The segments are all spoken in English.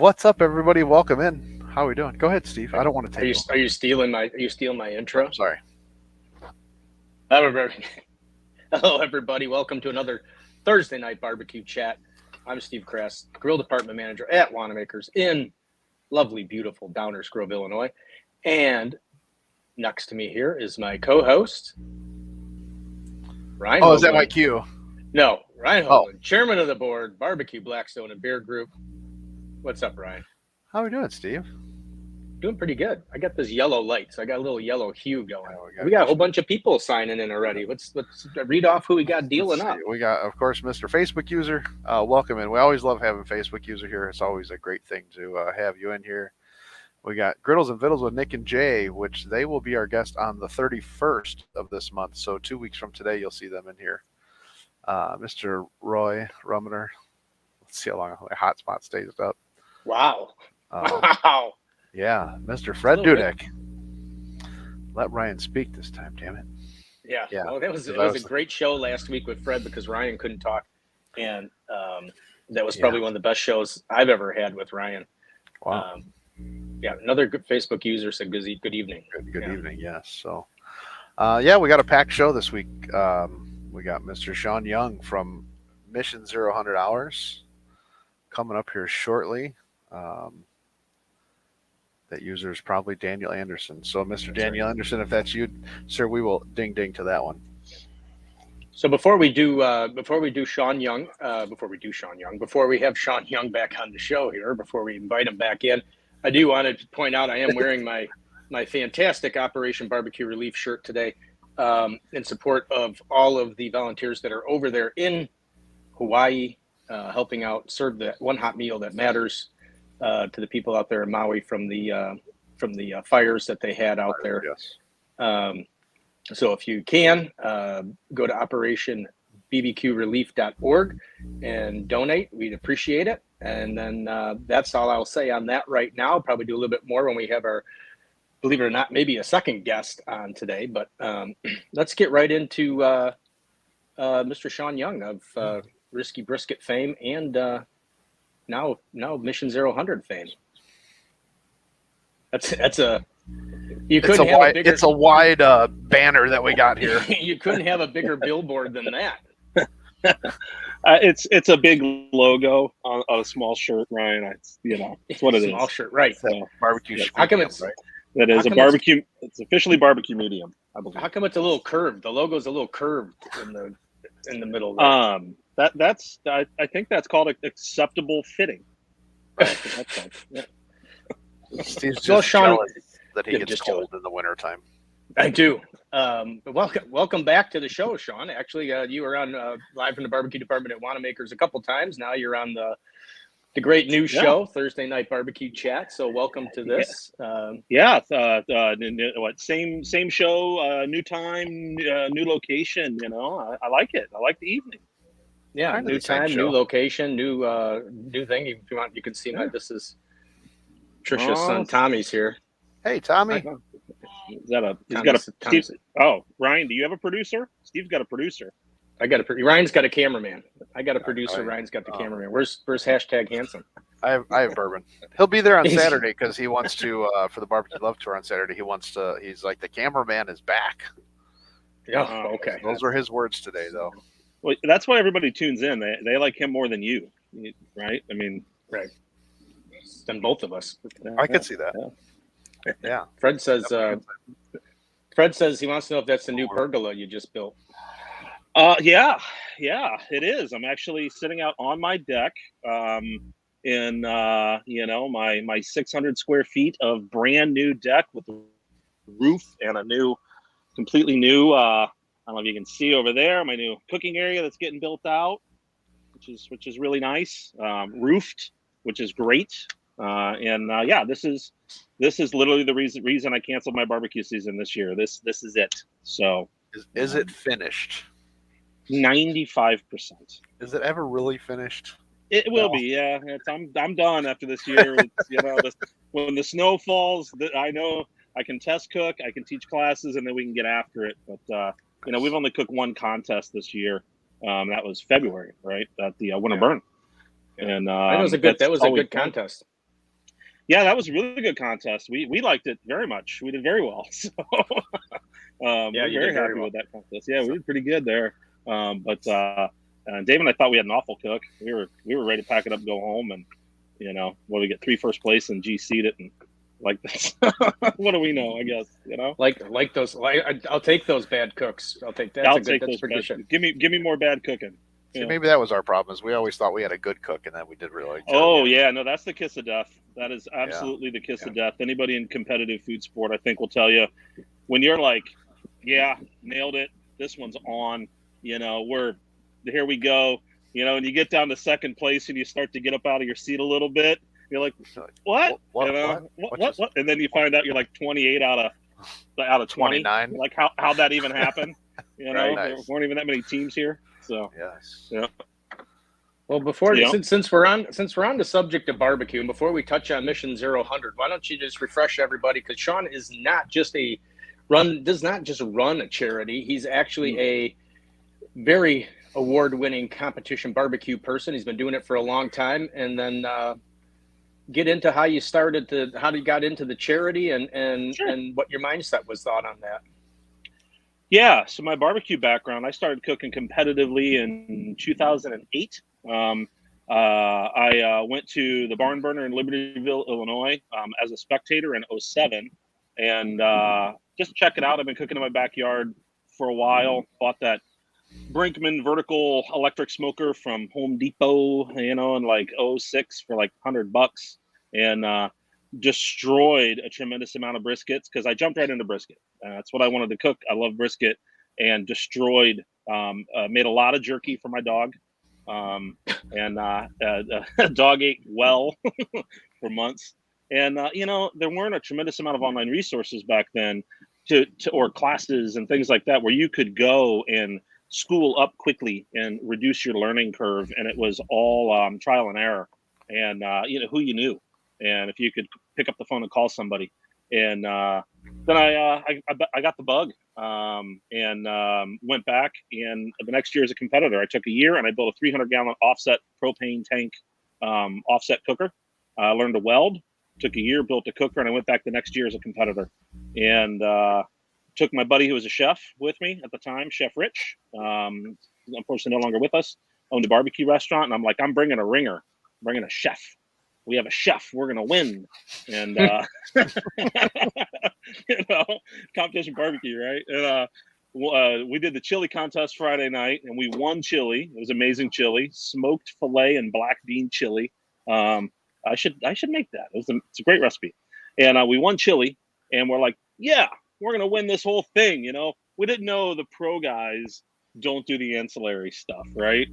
What's up, everybody? Welcome in. How are we doing? Go ahead, Steve. I don't want to Are take you over. are you stealing my Oh, intro? sorry. Hello, everybody. Hello, everybody. Welcome to another Thursday night barbecue chat. I'm Steve Kress, grill department manager at Wanamaker's in lovely, beautiful Downers Grove, Illinois. And next to me here is my co-host, Ryan Oh, is that my Hoagland. cue? No, Ryan Oh, Hoagland, chairman of the board, Barbecue Blackstone and Beer Group. What's up, Ryan? how are we doing, Steve? Doing pretty good. I got this yellow light, so I got a little yellow hue going. Oh, We got a whole bunch of people signing in already. Let's read off who we got dealing up. We got, of course, Mr. Facebook user. Welcome in. We always love having Facebook user here. It's always a great thing to have you in here. We got Griddles and Vittles with Nick and Jay, which they will be our guest on the 31st of this month. So 2 weeks from today, you'll see them in here. Mr. Roy Rummener. Let's see how long my hotspot stays up. Wow. Um, Wow. Yeah, Mr. Fred Dudek. Let Ryan speak this time, damn it. Yeah. Yeah. Well, it was a great show last week with Fred because Ryan couldn't talk, and that was probably one of the best shows I've ever had with Ryan. Wow. Yeah, another good Facebook user said good evening. Good evening, yes. So, we got a packed show this week. We got Mr. Sean Young from Mission 0 Hours coming up here shortly. That user is probably Daniel Anderson. So, Mr. Daniel Anderson, if that's you, sir, we will ding to that one. So before we do Sean Young, before we have Sean Young back on the show here, before we invite him back in, I do want to point out I am wearing my fantastic Operation Barbecue Relief shirt today in support of all of the volunteers that are over there in Hawaii, helping out serve that one hot meal that matters to the people out there in Maui from the fires that they had out there. Yes. So if you can, go to operationbbqrelief.org and donate. We'd appreciate it. And then that's all I'll say on that right now. I'll probably do a little bit more when we have our, believe it or not, maybe a second guest on today. But let's get right into Mr. Sean Young of Risky Brisket fame and now Mission 0 fame. It's a wide banner that we got here. You couldn't have a bigger billboard than that. It's a big logo on a small shirt, Ryan. It's what it is. Small shirt, right? So, barbecue. Yeah. How come it's right? That is a barbecue. It's officially barbecue medium, I believe. How come it's a little curved? The logo's a little curved in the middle. There. I think that's called acceptable fitting. Yeah. Steve's just jealous that he gets cold in the wintertime. I do. Welcome back to the show, Sean. Actually, you were on live from the barbecue department at Wanamaker's a couple times. Now you're on the great new show, Thursday Night Barbecue Chat. So welcome to this. Same show, new time, new location. I like it. I like the evening. Yeah, kind of new time, new location, new thing. If you want, you can see this is Trisha's son Tommy's here. Hey, Tommy. Ryan, do you have a producer? Steve's got a producer. Ryan's got a cameraman. I got a producer. Ryan's got the cameraman. Where's hashtag handsome? I have bourbon. He'll be there on Saturday because he wants to for the barbecue love tour on Saturday. He's like, the cameraman is back. Yeah. Okay. Those are his words today, though. Well, that's why everybody tunes in. They like him more than you, right? I mean, right. Than both of us. I could see that. Yeah. Fred says he wants to know if that's the new pergola you just built. Yeah, it is. I'm actually sitting out on my deck in my 600 square feet of brand new deck with a roof and a completely new I don't know if you can see over there my new cooking area that's getting built out, which is really nice. Roofed, which is great. This is literally the reason I canceled my barbecue season this year. This is it. So is it finished? 95%. Is it ever really finished? It will be. Yeah. I'm done after this year. When the snow falls, I know I can test cook, I can teach classes, and then we can get after it. But we've only cooked one contest this year. That was February, right? At the Winter Burn. And that was a good contest. Yeah, that was a really good contest. We liked it very much. We did very well. So Yeah, we're you very did very happy well. with that contest. Yeah, we So, did pretty good there. But Dave and I thought we had an awful cook. We were ready to pack it up, and go home, and we get 3 first place and GC'd it, and like this. What do we know? I guess Like those. I'll take those bad cooks. I'll take that's I'll a good. take That's those pretty good bad. shit. Give me more bad cooking. see, Yeah. maybe that was our problem. Is we always thought we had a good cook, and then we did really like Oh terrible. yeah, no, that's the kiss of death. That is Yeah. absolutely the kiss Yeah. of death. Anybody in competitive food sport, I think, will tell you when you're like, yeah, nailed it. This one's on. We're here we go. And you get down to second place and you start to get up out of your seat a little bit. You're like, what? What? What? And then you find out you're like 28 out of 20. 29. Like how'd that even happen? Right. There Nice. weren't even that many teams here. So Yes. yeah. Well, before Yeah. since we're on the subject of barbecue, and before we touch on Mission 0 why don't you just refresh everybody? Because Sean is not just does not just run a charity. He's actually a very award-winning competition barbecue person. He's been doing it for a long time, and then get into how you got into the charity and Sure. and what your mindset was thought on that. Yeah, so my barbecue background, I started cooking competitively in 2008. I went to the Barn Burner in Libertyville, Illinois, as a spectator in '07, and just check it out. I've been cooking in my backyard for a while. Bought that Brinkman vertical electric smoker from Home Depot, in like '06 for like $100, and destroyed a tremendous amount of briskets because I jumped right into brisket. That's what I wanted to cook. I love brisket, and destroyed. Made a lot of jerky for my dog, and dog ate well for months. And there weren't a tremendous amount of online resources back then, or classes and things like that, where you could go and school up quickly and reduce your learning curve. And it was all trial and error, and who you knew, and if you could pick up the phone and call somebody. And then I got the bug, and went back. And the next year as a competitor, I took a year and I built a 300-gallon offset propane tank offset cooker. I learned to weld. Took a year, built a cooker, and I went back the next year as a competitor. And took my buddy who was a chef with me at the time, Chef Rich. Unfortunately, no longer with us. Owned a barbecue restaurant, and I'm like, I'm bringing a ringer, bringing a chef. We have a chef. We're gonna win. And competition barbecue, right? And we did the chili contest Friday night, and we won chili. It was amazing chili, smoked filet and black bean chili. I should make that. It's a great recipe. And we won chili, and we're like, yeah, we're gonna win this whole thing. We didn't know the pro guys don't do the ancillary stuff, right?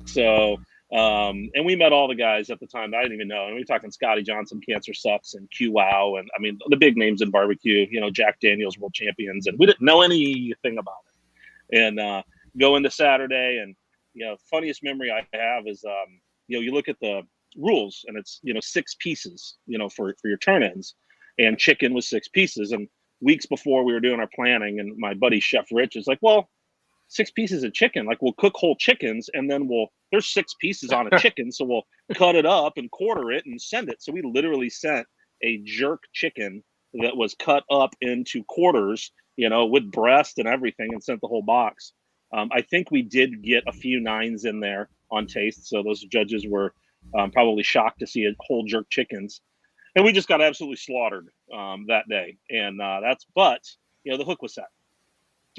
So, and we met all the guys at the time that I didn't even know. And we were talking Scotty Johnson, Cancer Sucks, and QWOW, and I mean the big names in barbecue. Jack Daniels, world champions, and we didn't know anything about it. And go into Saturday, and funniest memory I have is you look at the rules, and it's 6 pieces, for your turn-ins, and chicken was 6 pieces. And weeks before we were doing our planning, and my buddy Chef Rich is like, well, 6 pieces of chicken, like we'll cook whole chickens, and then there's 6 pieces on a chicken, so we'll cut it up and quarter it and send it. So we literally sent a jerk chicken that was cut up into quarters, with breast and everything, and sent the whole box. I think we did get a few 9s in there on taste, so those judges were probably shocked to see a whole jerk chickens. And we just got absolutely slaughtered that day. And but the hook was set.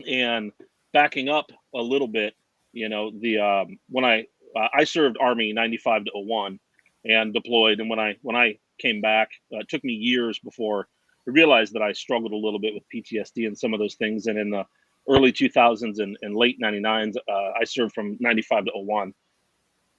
And backing up a little bit, when I served Army 95 to 01 and deployed, and when I came back, it took me years before I realized that I struggled a little bit with PTSD and some of those things. And in the early 2000s and late 99s, I served from 95 to 01.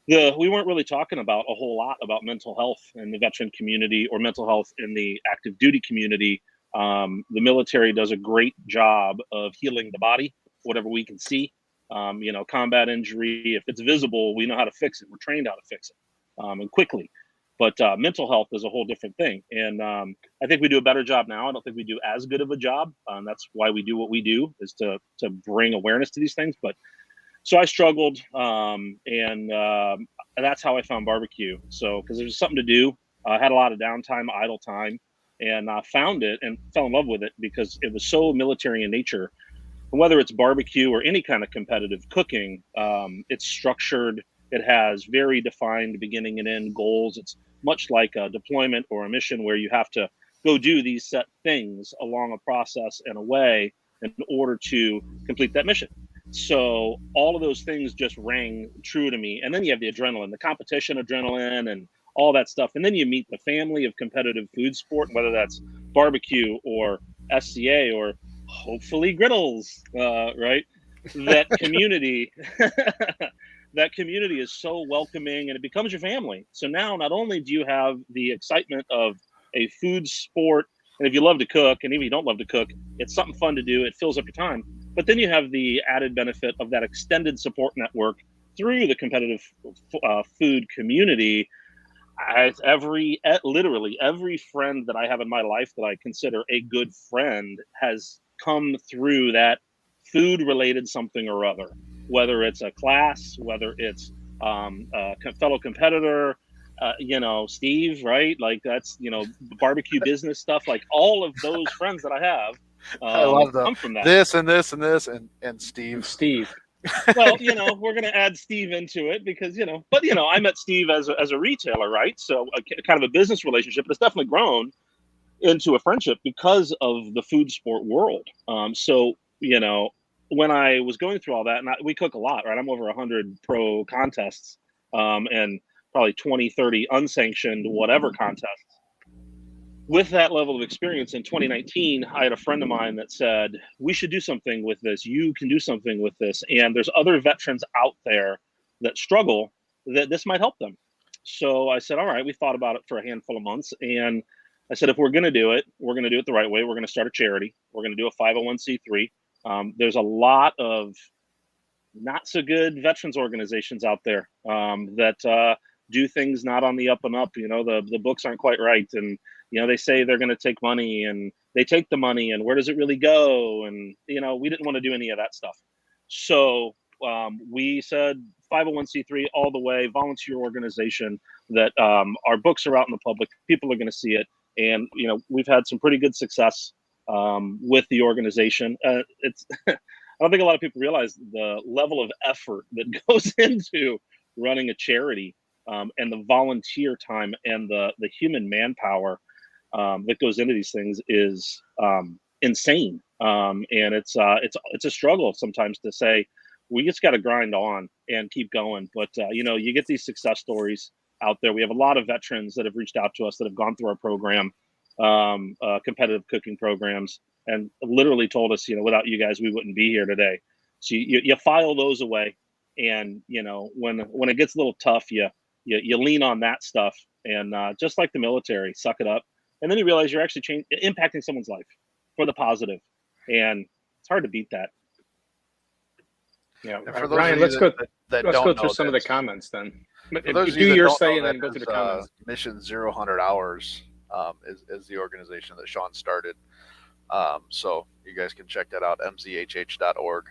We weren't really talking about a whole lot about mental health in the veteran community or mental health in the active duty community. The military does a great job of healing the body, whatever we can see. Combat injury, if it's visible, we know how to fix it. We're trained how to fix it, and quickly. But mental health is a whole different thing. And I think we do a better job now. I don't think we do as good of a job. That's why we do what we do, is to bring awareness to these things. But so I struggled, and that's how I found barbecue. So because there's something to do, had a lot of downtime, idle time, and found it and fell in love with it because it was so military in nature. Whether it's barbecue or any kind of competitive cooking, it's structured. It has very defined beginning and end goals. It's much like a deployment or a mission where you have to go do these set things along a process and a way in order to complete that mission. So all of those things just rang true to me. And then you have the adrenaline, the competition adrenaline, and all that stuff. And then you meet the family of competitive food sport, whether that's barbecue or SCA or hopefully griddles, right? That community, that community is so welcoming and it becomes your family. So now not only do you have the excitement of a food sport, and if you love to cook, and even if you don't love to cook, it's something fun to do. It fills up your time. But then you have the added benefit of that extended support network through the competitive food community. Literally every friend that I have in my life that I consider a good friend has come through that food related something or other, whether it's a class, whether it's a fellow competitor, Steve, right? Like that's, barbecue business stuff. Like all of those friends that I have I love come from that. this and this and this and Steve. Steve. Well, we're going to add Steve into it because, I met Steve as a retailer, right? So kind of a business relationship, but it's definitely grown into a friendship because of the food sport world. So, when I was going through all that, and we cook a lot, right? I'm over 100 pro contests and probably 20, 30 unsanctioned whatever contests. With that level of experience in 2019, I had a friend of mine that said, we should do something with this. You can do something with this. And there's other veterans out there that struggle that this might help them. So I said, all right, we thought about it for a handful of months. And I said, if we're going to do it, we're going to do it the right way. We're going to start a charity. We're going to do a 501c3. There's a lot of not so good veterans organizations out there that do things not on the up and up. The books aren't quite right. And, they say they're going to take money and they take the money and where does it really go? And, we didn't want to do any of that stuff. So we said 501c3 all the way, volunteer organization that our books are out in the public. People are going to see it. And, we've had some pretty good success with the organization. I don't think a lot of people realize the level of effort that goes into running a charity and the volunteer time and the human manpower that goes into these things is insane. And it's a struggle sometimes to say, we just got to grind on and keep going. But, you get these success stories out there. We have a lot of veterans that have reached out to us that have gone through our program, competitive cooking programs, and literally told us, without you guys, we wouldn't be here today. So you file those away. And, when it gets a little tough, you lean on that stuff and just like the military, suck it up. And then you realize you're actually impacting someone's life for the positive. And it's hard to beat that. Yeah. For those Ryan, of you let's go don't through know some of the this, comments then. For those of Do you that your don't say know, and then that go through is, the comments. Mission 0 Hours is the organization that Sean started. So you guys can check that out, mzhh.org.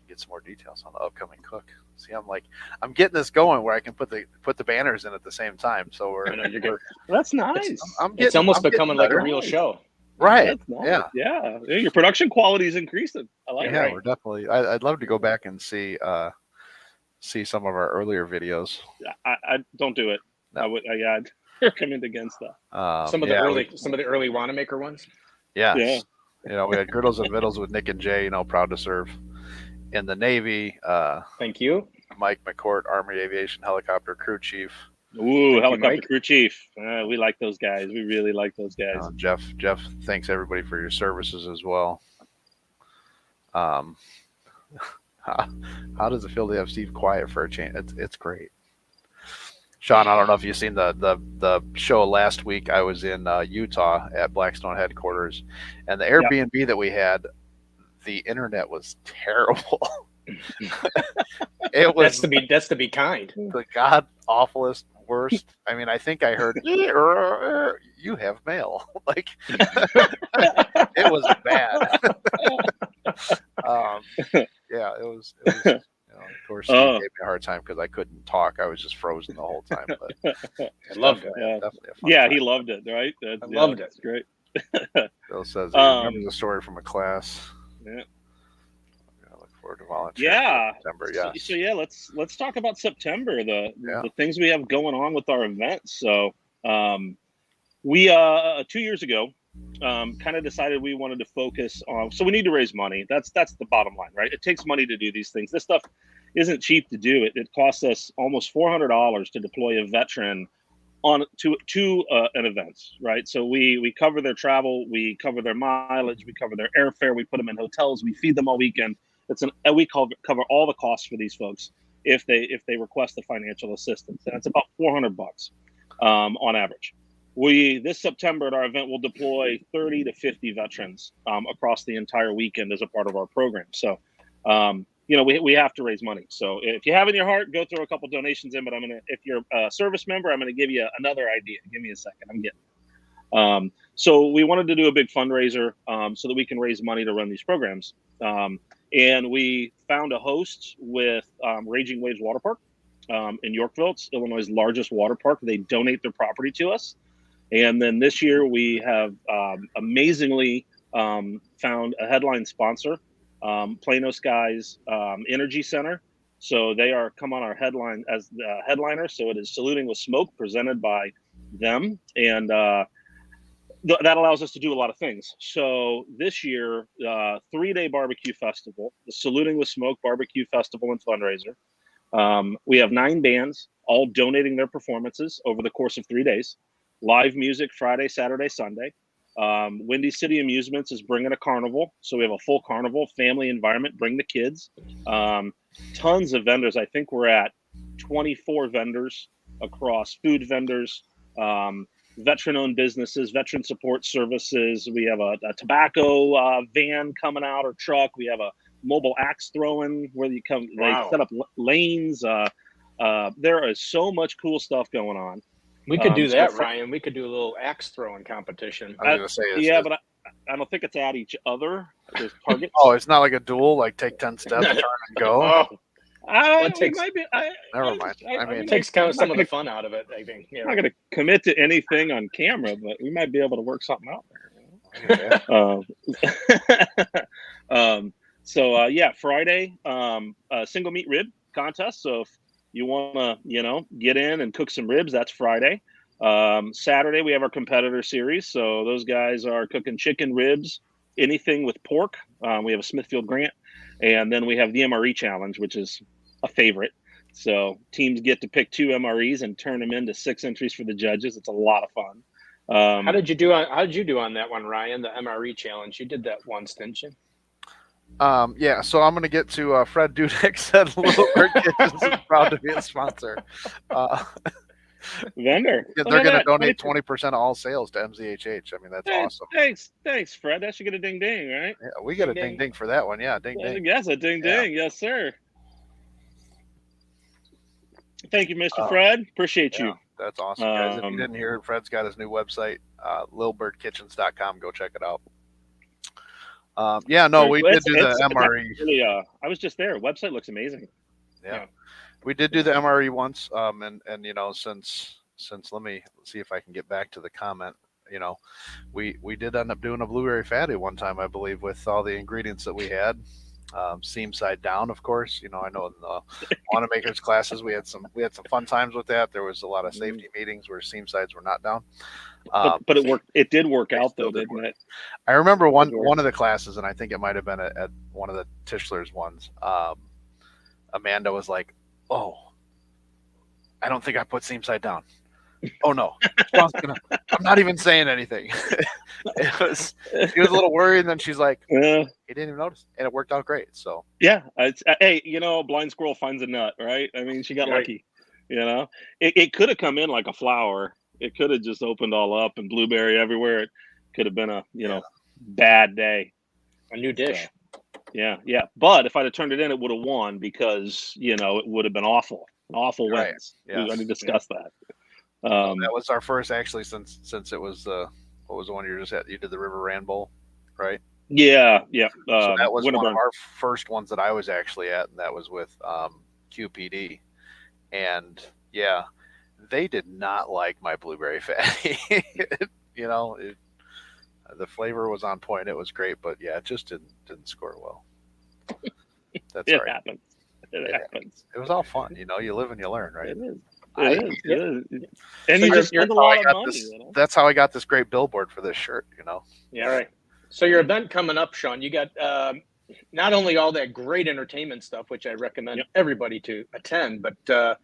Get some more details on the upcoming cook. See, I'm getting this going where I can put the banners in at the same time. So that's nice. It's almost becoming like a real show. Right. That's nice. Yeah. Your production quality is increasing. I like it. Yeah, we're definitely. I'd love to go back and see some of our earlier videos. I don't do it. No. I'd recommend against that. Some of the early Wanamaker ones. Yes. Yeah. We had Griddles and Vittles with Nick and Jay. Proud to serve in the Navy. Thank you, Mike McCourt, Army Aviation Helicopter Crew Chief. Ooh, Helicopter Crew Chief. We like those guys. We really like those guys. Jeff, thanks everybody for your services as well. How does it feel to have Steve quiet for a change? It's great. Sean, I don't know if you've seen the show last week. I was in Utah at Blackstone headquarters, and the Airbnb that we had, the internet was terrible. It was that's to be kind. The god awfulest worst. I mean, I think I heard you have mail. Like it was bad. Yeah, it was. Of course, he gave me a hard time because I couldn't talk. I was just frozen the whole time. But I loved it. definitely a fun Yeah, time. he loved it, right? I loved it. That's great. Bill says he remembers a story from a class. Yeah. I look forward to volunteering Yeah. for September. So, Yes. so yeah, let's talk about September, the Yeah. things we have going on with our events. So we 2 years ago kind of decided we wanted to focus on. So we need to raise money. That's the bottom line, right? It takes money to do these things. This stuff isn't cheap to do. It costs us almost $400 to deploy a veteran on to an event, right? So we cover their travel, we cover their mileage, we cover their airfare, we put them in hotels, we feed them all weekend. We cover all the costs for these folks if they request the financial assistance, and it's about $400 on average. This September at our event will deploy 30 to 50 veterans across the entire weekend as a part of our program. So we have to raise money. So if you have in your heart, go throw a couple donations in. But if you're a service member, I'm gonna give you another idea. Give me a second. I'm getting. So we wanted to do a big fundraiser so that we can raise money to run these programs. And we found a host with Raging Waves Water Park in Yorkville. It's Illinois' largest water park. They donate their property to us. And then this year we have amazingly found a headline sponsor, Plano Skies Energy Center. So they are come on our headline as the headliner. So it is Saluting with Smoke presented by them. And that allows us to do a lot of things. So this year, 3-day barbecue festival, the Saluting with Smoke Barbecue Festival and Fundraiser. We have 9 bands, all donating their performances over the course of 3 days. Live music Friday, Saturday, Sunday. Windy City Amusements is bringing a carnival. So we have a full carnival, family environment, bring the kids. Tons of vendors. I think we're at 24 vendors across food vendors, veteran-owned businesses, veteran support services. We have a tobacco van coming out or truck. We have a mobile axe throwing where you come. Wow. They set up lanes. There is so much cool stuff going on. We could do that, Ryan. We could do a little axe throwing competition. I was going to say, yeah, but I don't think it's at each other. There's targets. Oh, it's not like a duel, like take 10 steps, turn and go. Never mind. I mean, it takes kind of some of the fun out of it, I think. I'm not going to commit to anything on camera, but we might be able to work something out there. So Friday, single meat rib contest. So if you want to, get in and cook some ribs, that's Friday. Saturday, we have our competitor series. So those guys are cooking chicken ribs, anything with pork. We have a Smithfield Grant. And then we have the MRE challenge, which is a favorite. So teams get to pick 2 MREs and turn them into 6 entries for the judges. It's a lot of fun. How did you do on that one, Ryan? The MRE challenge. You did that once, didn't you? Yeah, so I'm going to get to Fred Dudek said Little Bird Kitchens is proud to be a sponsor. Vendor. They're going to donate 20% of all sales to MZHH. I mean, that's awesome. Thanks, Fred. That should get a ding ding, right? Yeah, we get a ding ding for that one. Yeah, ding ding. Yes, a ding ding. Yes, sir. Thank you, Mr. Fred. Appreciate you. That's awesome, guys. If you didn't hear it, Fred's got his new website, littlebirdkitchens.com. Go check it out. We did do the MRE. Really, I was just there. Website looks amazing. Yeah. We did do the MRE once. And since let me see if I can get back to the comment. We did end up doing a blueberry fatty one time, I believe, with all the ingredients that we had. Seam side down, of course. I know in the Wanamaker's classes we had some fun times with that. There was a lot of safety meetings where seam sides were not down. But it worked. It did work out though, didn't it? I remember one of the classes, and I think it might have been at one of the Tischler's ones. Amanda was like, "Oh, I don't think I put seam side down." Oh no, I'm not even saying anything. She was a little worried, and then she's like, "He didn't even notice," and it worked out great. So yeah, hey, blind squirrel finds a nut, right? I mean, she got lucky. It could have come in like a flower. It could have just opened all up and blueberry everywhere. It could have been a bad day. A new dish. Yeah. But if I'd have turned it in, it would have won because it would have been awful. Awful wins. Yes. We already discussed that. That was our first, actually, since it was what was the one you just at? You did the River Rand Bowl, right? Yeah. So that was one of our first ones that I was actually at, and that was with QPD, and yeah, they did not like my blueberry fatty. you know, it, the flavor was on point. It was great, but yeah, it just didn't score well. That's all It right. happens. It It, happens. it was all fun. You live and you learn, right? It is. I It is. It is. And So you just you're spend a how I lot of got money, this. you know. That's how I got this great billboard for this shirt. yeah, right. So your event coming up, Sean, you got not only all that great entertainment stuff, which I recommend Yep. everybody to attend, but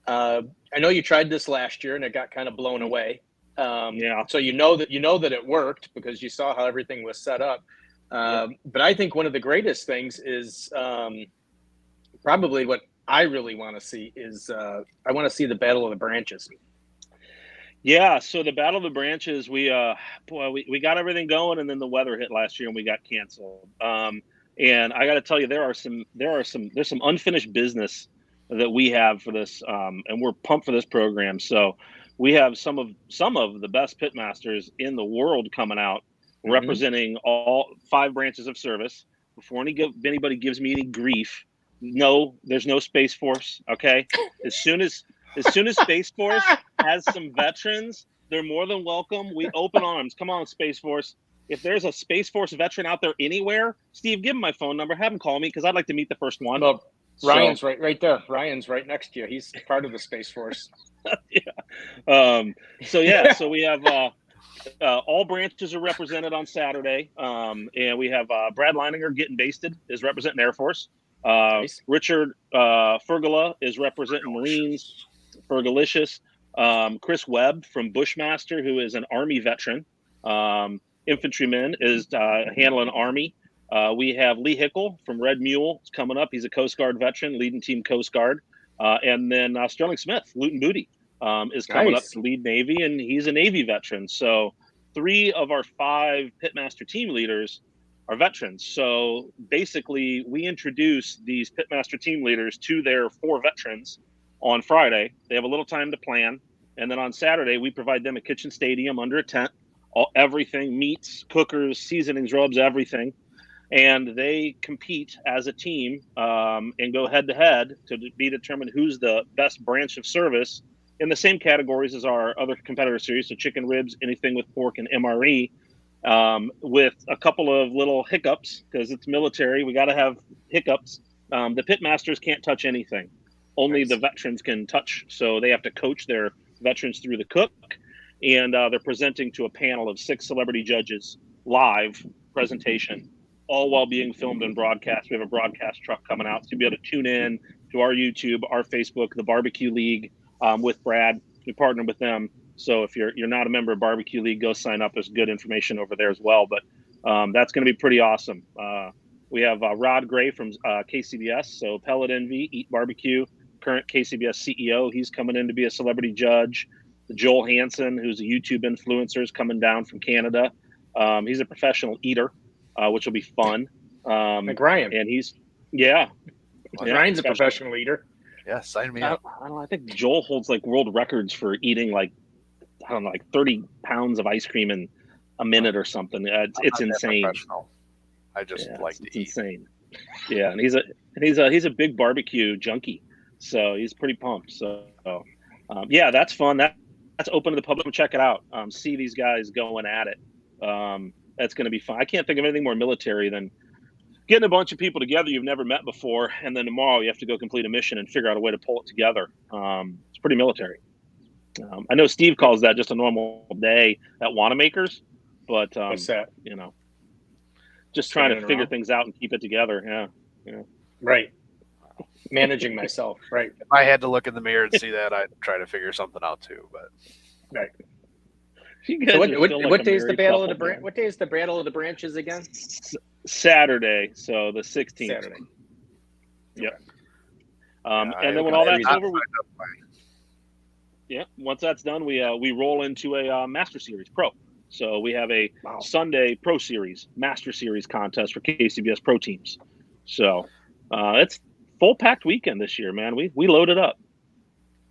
I know you tried this last year and it got kind of blown away. Yeah. So you know that it worked because you saw how everything was set up. Yep. But I think one of the greatest things is probably what I really want to see is I want to see the Battle of the Branches. Yeah, so the Battle of the Branches, we got everything going, and then the weather hit last year, and we got canceled. And I got to tell you, there's some unfinished business that we have for this, and we're pumped for this program. So we have some of the best pitmasters in the world coming out, representing all 5 branches of service. Before anybody gives me any grief, no, there's no Space Force. Okay, as soon as Space Force has some veterans, they're more than welcome. We open arms. Come on, Space Force. If there's a Space Force veteran out there anywhere, Steve, give him my phone number. Have him call me because I'd like to meet the first one. Well, Ryan's So, right there. Ryan's right next to you. He's part of the Space Force. So we have all branches are represented on Saturday, and we have Brad Leininger getting basted is representing Air Force. Nice. Richard Fergala is representing Marines. Fergalicious. Chris Webb from Bushmaster, who is an Army veteran. Infantryman is handling Army. We have Lee Hickle from Red Mule coming up. He's a Coast Guard veteran, leading Team Coast Guard. And then Sterling Smith, Loot and Booty, is coming up Nice. to lead Navy, and he's a Navy veteran. So 3 of our 5 Pitmaster team leaders are veterans. So basically, we introduce these Pitmaster team leaders to their 4 veterans on Friday. They have a little time to plan. And then on Saturday, we provide them a kitchen stadium under a tent, everything, meats, cookers, seasonings, rubs, everything. And they compete as a team and go head to head to be determined who's the best branch of service in the same categories as our other competitor series. So chicken ribs, anything with pork, and MRE, with a couple of little hiccups because it's military. We got to have hiccups. The pitmasters can't touch anything. Only Nice. the veterans can touch. So they have to coach their veterans through the cook. And they're presenting to a panel of 6 celebrity judges, live presentation, all while being filmed and broadcast. We have a broadcast truck coming out. So you'll be able to tune in to our YouTube, our Facebook, the Barbecue League with Brad. We partner with them. So if you're not a member of Barbecue League, go sign up. There's good information over there as well. But that's going to be pretty awesome. We have Rod Gray from KCBS, so Pellet Envy, Eat Barbecue, current KCBS CEO. He's coming in to be a celebrity judge. Joel Hansen, who's a YouTube influencer, is coming down from Canada. He's a professional eater, which will be fun. Like Ryan. And Ryan's a professional eater. Yeah, sign me I up. don't know. I think Joel holds like world records for eating like 30 pounds of ice cream in a minute or something. It's I'm not that insane. professional. I just like to it's eat. insane. Yeah, and he's a big barbecue junkie, so he's pretty pumped. So that's fun. That's open to the public. Check it out. See these guys going at it. That's going to be fun. I can't think of anything more military than getting a bunch of people together you've never met before, and then tomorrow you have to go complete a mission and figure out a way to pull it together. It's pretty military. I know Steve calls that just a normal day at Wanamaker's, but What's that? Just trying to Standing figure around? things out and keep it together. Yeah. Right. Managing myself. Right. If I had to look in the mirror and see that, I'd try to figure something out too. But Right. You guys So are still like what a day is the married Battle of couple, the Branch? man. What day is the Battle of the Branches again? Saturday, so the 16th. Saturday. Yep. Yeah, And then when all that's not over, once that's done, we roll into a Master Series Pro. So we have a Wow. Sunday Pro Series, Master Series contest for KCBS Pro teams. So it's full packed weekend this year, man. We loaded up.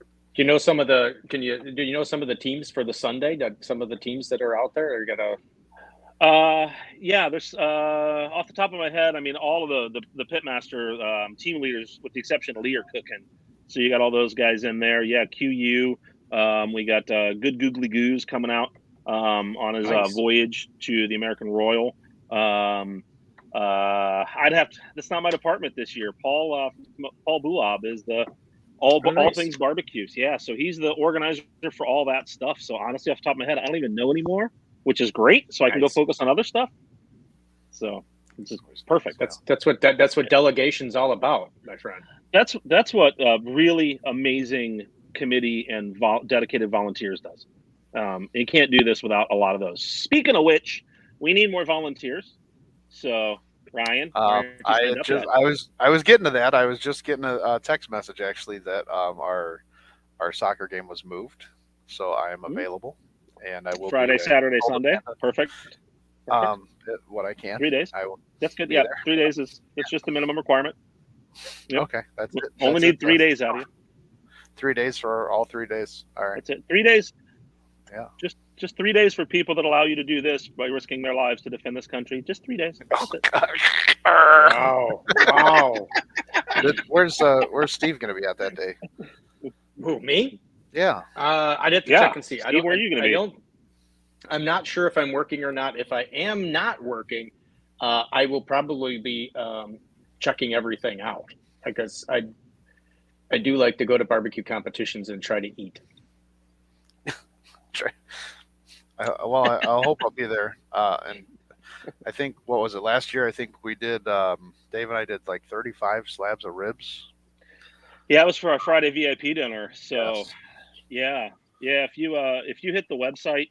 Do you know some of the? Do you know some of the teams for the Sunday? Some of the teams that are out there are gonna. Yeah, there's off the top of my head, I mean, all of the pitmaster team leaders, with the exception of Lee, are cooking. So you got all those guys in there. Yeah, QU. We got Good Googly Goose coming out on his Nice. voyage to the American Royal. I'd have to, that's not my department this year. Paul Buab is the all Oh, all nice. things barbecues. Yeah, so he's the organizer for all that stuff. So honestly, off the top of my head, I don't even know anymore, which is great. So I can go Nice. focus on other stuff. So it's just perfect. That's what delegation's all about, my friend. That's what really amazing committee and dedicated volunteers does. You can't do this without a lot of those. Speaking of which, we need more volunteers. So Ryan, why aren't you signed up yet? I was getting to that. I was just getting a text message actually that our soccer game was moved, so I am available, and I will Friday, be Saturday, Sunday. Perfect. what I can. 3 days. I will. That's good. be Yeah, there. 3 days is it's just the minimum requirement. Yep. Okay, that's it. Only That's need it. 3 days out of you. 3 days for all 3 days. All right. That's it. 3 days. Yeah. Just 3 days for people that allow you to do this by risking their lives to defend this country. Just 3 days. That's it. Wow. Wow. Where's Steve going to be at that day? Who, me? Yeah. I'd have to Yeah. check and see. Steve, where are you gonna be? I'm not sure if I'm working or not. If I am not working, I will probably be checking everything out, because I do like to go to barbecue competitions and try to eat. Well, I hope I'll be there. And I think, what was it, last year? I think we did. Dave and I did like 35 slabs of ribs. Yeah, it was for our Friday VIP dinner. So Yes. yeah. If you hit the website,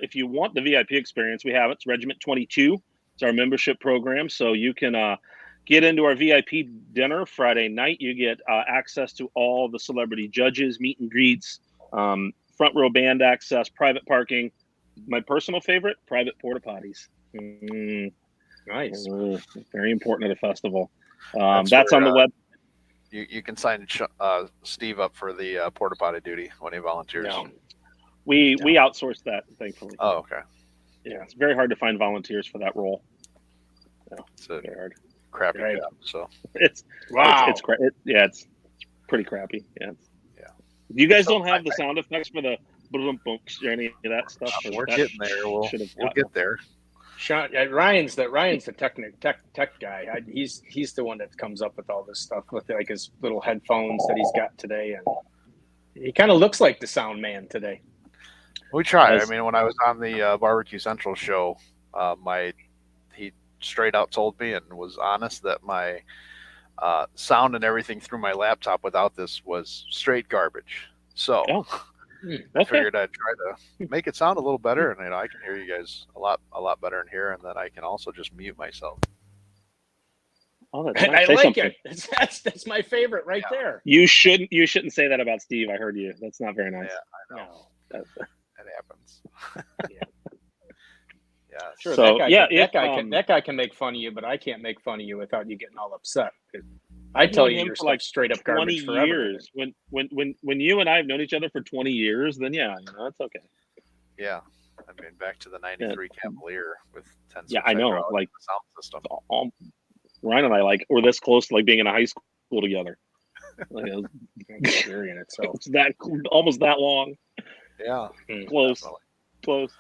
if you want the VIP experience, we have it. It's Regiment 22. It's our membership program, so you can get into our VIP dinner Friday night. You get access to all the celebrity judges, meet and greets, front row band access, private parking. My personal favorite, private porta potties. Nice. Very important at a festival. That's That's where, on the web. You can sign Steve up for the porta potty duty when he volunteers. No. We outsourced that, thankfully. Oh, okay. Yeah, it's very hard to find volunteers for that role. Yeah, It's a very hard. crappy Right. job. So Wow. It's it's pretty crappy. Yeah. Yeah. You guys So don't have the sound effects for the boom boom or any of that stuff. we're That getting there. We'll get there. Sean, Ryan's the tech guy. He's the one that comes up with all this stuff with like his little headphones that he's got today, and he kind of looks like the sound man today. We try. Nice. I mean, when I was on the Barbecue Central show, he straight out told me and was honest that my sound and everything through my laptop without this was straight garbage. So I Okay. figured I'd try to make it sound a little better, and I can hear you guys a lot better in here, and then I can also just mute myself. Oh, that's And nice. I Say like something. it. That's my favorite right there. You shouldn't say that about Steve. I heard you. That's not very nice. Yeah, I know. No. It happens. Yeah. Yeah. Sure, So, that guy can make fun of you, but I can't make fun of you without you getting all upset. I tell you known him your for stuff like straight up 20 garbage forever. years. When you and I have known each other for 20 years, then yeah, that's okay. Yeah. I mean, back to the '93 Cavalier with 10. Yeah, I know. Like sound system. Ryan and I we're this close to like being in a high school together. Like, Experience itself. it's that almost that long. Yeah. Close. Definitely. Close.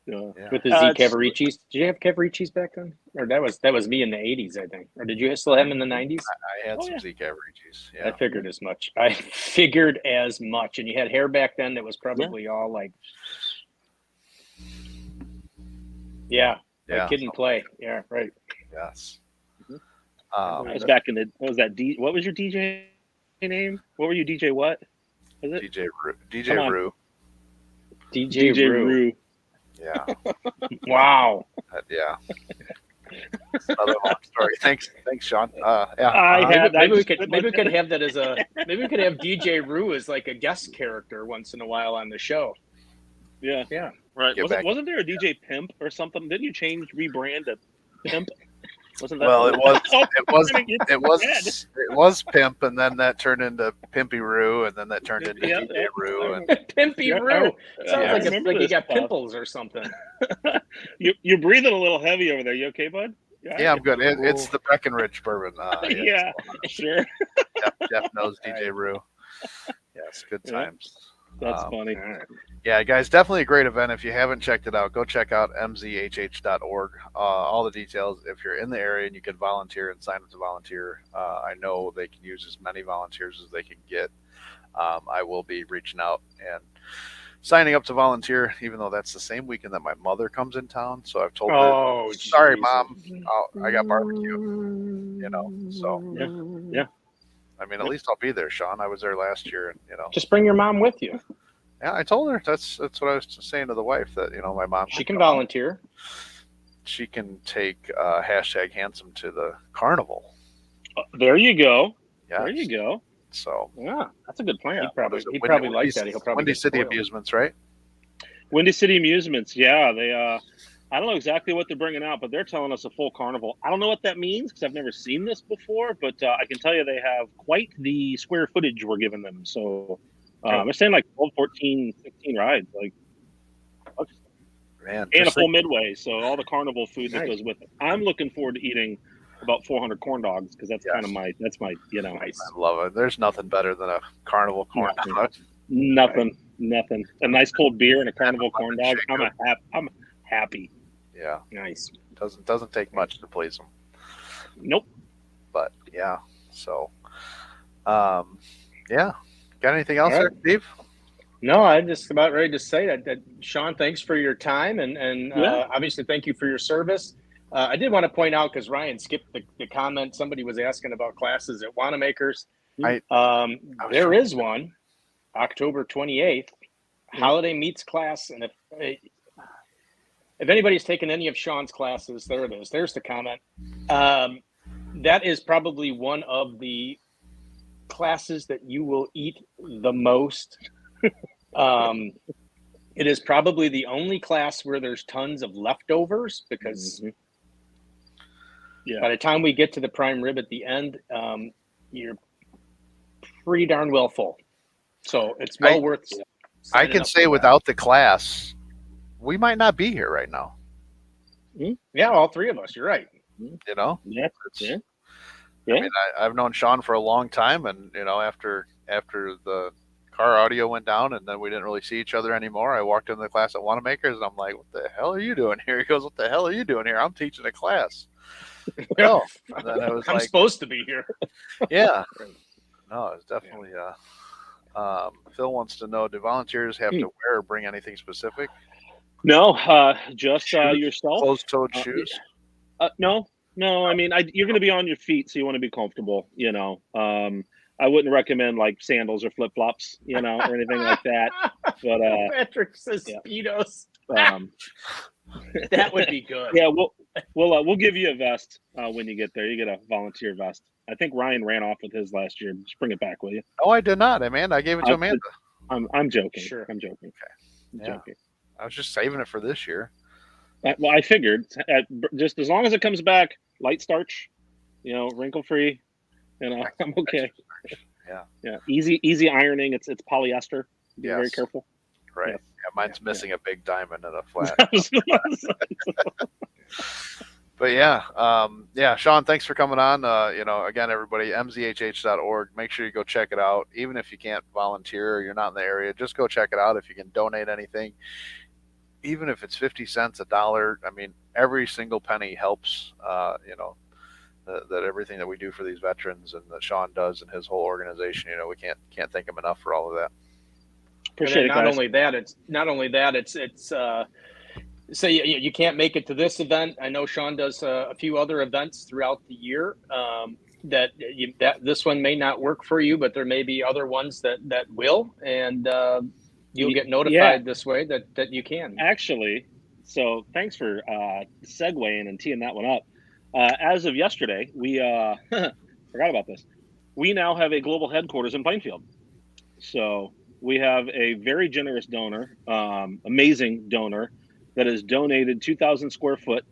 Yeah. Yeah. With the Z Cavaricis. Did you have Cavaricis back then? Or that was me in the 80s, I think. Or did you still have them in the 90s? I had Oh, some yeah. Z Cavaricis. Yeah. I figured as much. And you had hair back then that was probably all like, like kid and play. Yeah, right. Yes. I was back in the what was that what was your DJ name? What were you, DJ what? Was it? DJ Rue. DJ Rue. Rue. Yeah. Wow. Yeah. It's another long story. Thanks, Sean. Maybe we could have that as maybe we could have DJ Rue as like a guest character once in a while on the show. Yeah. Yeah. Right. Get back. Wasn't there a DJ Pimp or something? Didn't you rebrand to Pimp? Wasn't that? Well, it was Oh, it was it it was it was Pimp, and then that turned into Pimpy Roo, and then that turned into Yeah, DJ yeah. Roo, and Pimpy Yeah, Roo. Sounds Yeah. like it's remember like you this got stuff. pimples or something. You're breathing a little heavy over there. You okay, bud? yeah, I'm good. It's the Breckenridge bourbon. Yeah, sure. Jeff knows All DJ right. Roo. Yes, good Yeah. times. That's funny. All right. Yeah, guys, definitely a great event. If you haven't checked it out, go check out mzhh.org. All the details. If you're in the area and you can volunteer and sign up to volunteer, I know they can use as many volunteers as they can get. I will be reaching out and signing up to volunteer, even though that's the same weekend that my mother comes in town. So I've told her, Oh, sorry, Jesus. Mom, I got barbecue. So Yeah. I mean, at least I'll be there, Sean. I was there last year, and Just bring your mom with you. yeah, I told her that's what I was saying to the wife, that my mom She can come out. volunteer. She can take hashtag handsome to the carnival. There you go. Yeah, There you go. so Yeah, that's a good plan. He'd probably like that. He'll probably Windy get City spoiled. Amusements, right? Windy City Amusements. Yeah, they. I don't know exactly what they're bringing out, but they're telling us a full carnival. I don't know what that means because I've never seen this before, but I can tell you they have quite the square footage we're giving them. So they're saying like 12, 14, 16 rides, like, Man, and a just full think, midway. So all the carnival food that Nice. goes with it. I'm looking forward to eating about 400 corn dogs because that's Yes. kind of my Nice. I love it. There's nothing better than a carnival corn Nothing. dog. nothing. A nice cold beer and a carnival corn dog. Shaker. I'm happy. Yeah, Nice. doesn't take much to please them. Nope. But yeah, so yeah. Got anything else All there, right. Steve? No, I'm just about ready to say that Sean, thanks for your time, and Yeah. obviously thank you for your service. I did want to point out, because Ryan skipped the comment. Somebody was asking about classes at Wanamakers. I There trying- is one, October 28th, holiday meets class, and if anybody's taken any of Sean's classes, there it is. There's the comment. That is probably one of the classes that you will eat the most. It is probably the only class where there's tons of leftovers, because Yeah. by the time we get to the prime rib at the end, you're pretty darn well full. So it's well worth. I signing can up say for that. without the class, we might not be here right now. Yeah, all three of us. You're right. Yeah. It's, Yeah. I mean, I've known Sean for a long time, and after the car audio went down, and then we didn't really see each other anymore. I walked into the class at Wanamakers, and I'm like, "What the hell are you doing here?" He goes, "What the hell are you doing here? I'm teaching a class." Oh, and then it was I'm like, supposed to be here. yeah, no, it's definitely. Phil wants to know: do volunteers have to wear or bring anything specific? No, just Shoes? yourself. Closed-toed shoes. No. I mean, you're going to be on your feet, so you want to be comfortable. I wouldn't recommend like sandals or flip flops, or anything like that. But Patrick says yeah. Speedos. um, That would be good. yeah, we'll give you a vest when you get there. You get a volunteer vest. I think Ryan ran off with his last year. Just bring it back, will you? Oh, I did not, Amanda. I gave it to Amanda. I'm joking. Sure. I'm joking. Okay. I'm Yeah. joking. I was just saving it for this year. Well, I figured just as long as it comes back light starch, wrinkle free, I'm okay. Yeah. Easy ironing. It's polyester. Be very Yes. careful. Right. Yes. Yeah, mine's missing a big diamond and a flat. But yeah, Sean, thanks for coming on. Again, everybody, mzhh.org. Make sure you go check it out. Even if you can't volunteer or you're not in the area, just go check it out. If you can donate anything, even if it's 50 cents, $1, I mean, every single penny helps. That everything that we do for these veterans and that Sean does and his whole organization, we can't thank him enough for all of that. Appreciate it, not guys. only that, it's say you can't make it to this event. I know Sean does a few other events throughout the year. That this one may not work for you, but there may be other ones that will, and you'll get notified this way that you can. Actually, so thanks for segueing and teeing that one up. As of yesterday, we forgot about this. We now have a global headquarters in Plainfield. So we have a very generous donor, amazing donor, that has donated 2,000 square foot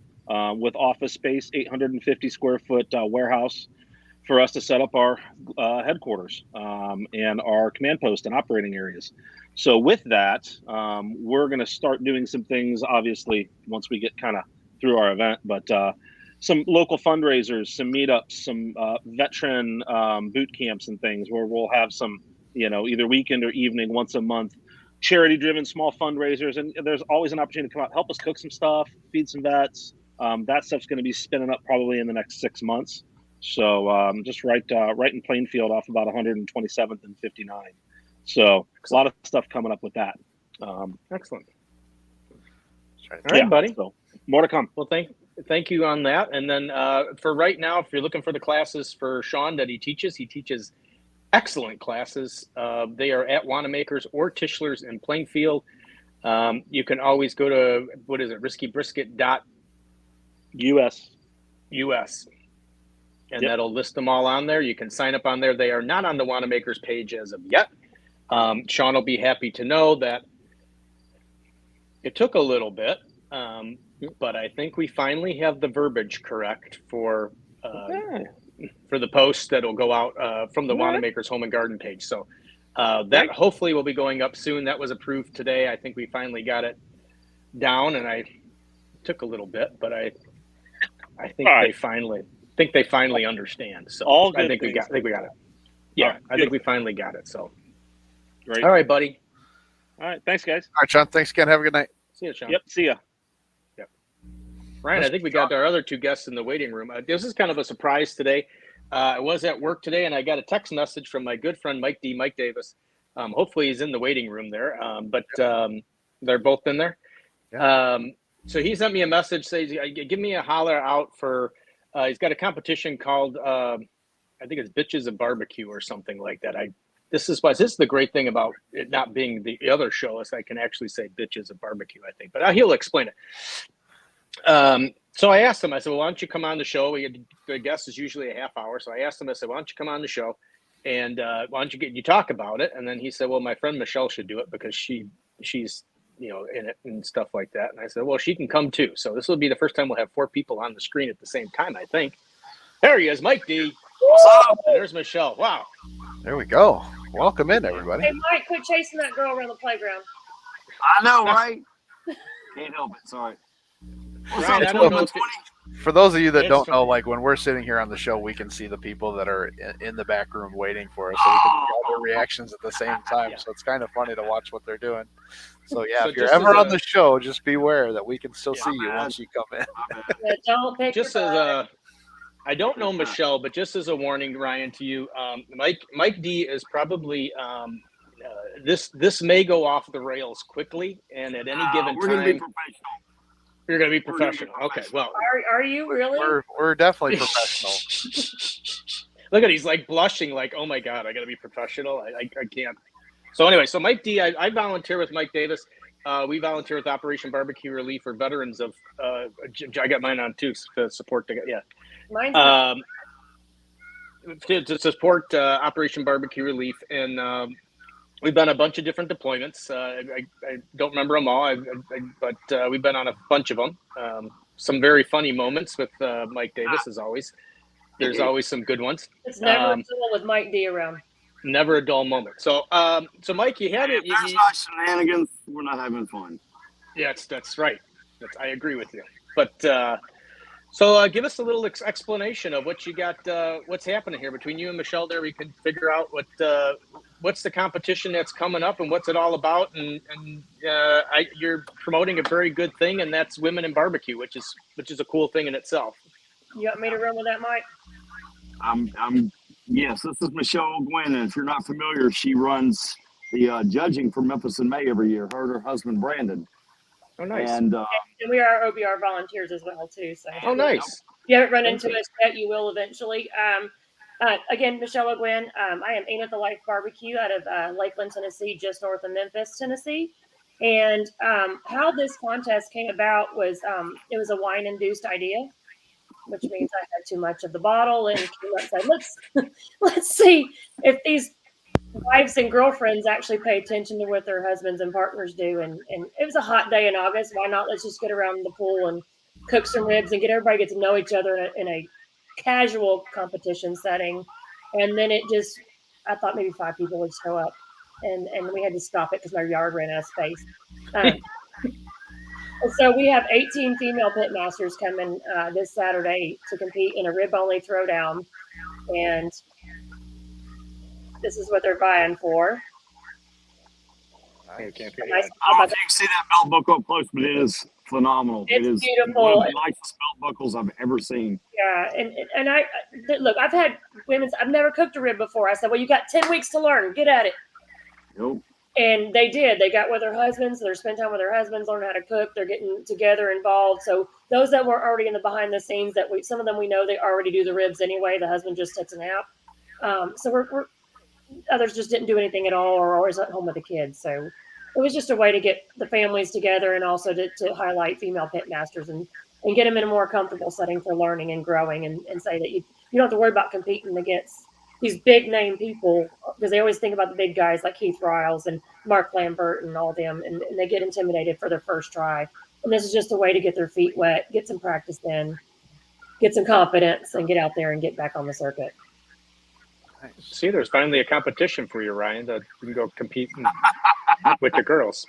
with office space, 850 square foot warehouse for us to set up our headquarters and our command post and operating areas. So with that, we're going to start doing some things, obviously, once we get kind of through our event, but some local fundraisers, some meetups, some veteran boot camps and things where we'll have some, either weekend or evening, once a month, charity driven small fundraisers. And there's always an opportunity to come out, help us cook some stuff, feed some vets. That stuff's going to be spinning up probably in the next 6 months. So just right in Plainfield off about 127th and 59. So a lot of stuff coming up with that. Excellent. All right, buddy. So more to come. Well, thank you on that. And then for right now, if you're looking for the classes for Sean that he teaches excellent classes. They are at Wanamaker's or Tischler's in Plainfield. You can always go to, riskybrisket.us. And that'll list them all on there. You can sign up on there. They are not on the Wanamaker's page as of yet. Sean will be happy to know that it took a little bit, but I think we finally have the verbiage correct for the post that'll go out from the Wanamaker's Home and Garden page. So that hopefully will be going up soon. That was approved today. I think we finally got it down, and it took a little bit, but I think they finally understand. So I think we got it. Yeah, right, I think we finally got it. So great. All right, buddy. All right, thanks, guys. right, Sean. Thanks again. Have a good night. See you, Sean. Yep, see ya. Ryan, I think we got our other two guests in the waiting room. This is kind of a surprise today. I was at work today, and I got a text message from my good friend Mike Davis. Hopefully he's in the waiting room there, but they're both in there. Yeah. So he sent me a message, says, give me a holler out for, he's got a competition called, I think it's Bitches of Barbecue or something like that. This is the great thing about it not being the other show is I can actually say Bitches of Barbecue, I think, but he'll explain it. So I asked him, I said, well, why don't you come on the show? The guest is usually a half hour. So I asked him, I said, why don't you come on the show? And why don't you talk about it? And then he said, well, my friend Michelle should do it because she's, in it and stuff like that. And I said, well, she can come too. So this will be the first time we'll have 4 people on the screen at the same time, I think. There he is, Mike D. What's up? And there's Michelle. Wow. There we go. Welcome in, everybody. Hey, Mike, quit chasing that girl around the playground. I know, right? Can't help it. Sorry. Ryan, I don't know for those of you that don't know, like when we're sitting here on the show, we can see the people that are in the back room waiting for us, so we can see all their reactions at the same time. So it's kind of funny to watch what they're doing. So if you're ever on the show, just beware that we can still see you once you come in. Yeah, don't pick just as I don't know Michelle, but just as a warning, Ryan, to you, Mike D is probably this may go off the rails quickly, and at any given time. You're going to be professional. Okay, well. Are you really? We're definitely professional. Look at he's like blushing like, oh my God, I got to be professional. I can't. So anyway, so Mike D, I volunteer with Mike Davis. We volunteer with Operation Barbecue Relief for veterans of, I got mine on too to support Mine's to support Operation Barbecue Relief. And we've been on a bunch of different deployments. I don't remember them all, but we've been on a bunch of them. Some very funny moments with Mike Davis, as always. There's always some good ones. It's never dull with Mike D around. Never a dull moment. So, Mike, you had it. There's not shenanigans. We're not having fun. Yeah, that's right. I agree with you. But so give us a little explanation of what you got. What's happening here between you and Michelle? There, we can figure out what's the competition that's coming up and what's it all about. And you're promoting a very good thing, and that's women in barbecue, which is a cool thing in itself. You want me to run with that, Mike? Yes, this is Michelle Gwynn, and if you're not familiar, she runs the judging for Memphis in May every year. Her and her husband Brandon. Oh, nice. And we are OBR volunteers as well too. So nice. If you haven't run into us yet, you will eventually. Again, Michelle Gwynn. I am Ain't It the Life Barbecue out of Lakeland, Tennessee, just north of Memphis, Tennessee. And how this contest came about was it was a wine-induced idea, which means I had too much of the bottle and said, let's see if these wives and girlfriends actually pay attention to what their husbands and partners do. And it was a hot day in August. Why not? Let's just get around the pool and cook some ribs and get everybody get to know each other in a casual competition setting. And then I thought maybe 5 people would show up, and we had to stop it because my yard ran out of space. Um, and so we have 18 female pit masters coming this Saturday to compete in a rib only throwdown, and this is what they're vying for. I can't figure Nice. out. I don't know if you can see that belt buckle up close, but it is phenomenal. It's it is beautiful. one of the nicest belt buckles I've ever seen. Yeah, and I look. I've had women's. I've never cooked a rib before. I said, "Well, you got 10 weeks to learn. Get at it." Yep. And they did. They got with their husbands. They're spending time with their husbands, learn how to cook. They're getting together, involved. So those that were already in the behind the scenes, some of them we know they already do the ribs anyway. The husband just takes a nap. So we're others just didn't do anything at all, or always at home with the kids. So it was just a way to get the families together and also to highlight female pit masters and get them in a more comfortable setting for learning and growing, and say that you don't have to worry about competing against these big name people, because they always think about the big guys like Keith Riles and Mark Lambert and all them, and they get intimidated for their first try. And this is just a way to get their feet wet, get some practice in, get some confidence, and get out there and get back on the circuit. Nice. See, there's finally a competition for you, Ryan, that you can go compete with the girls.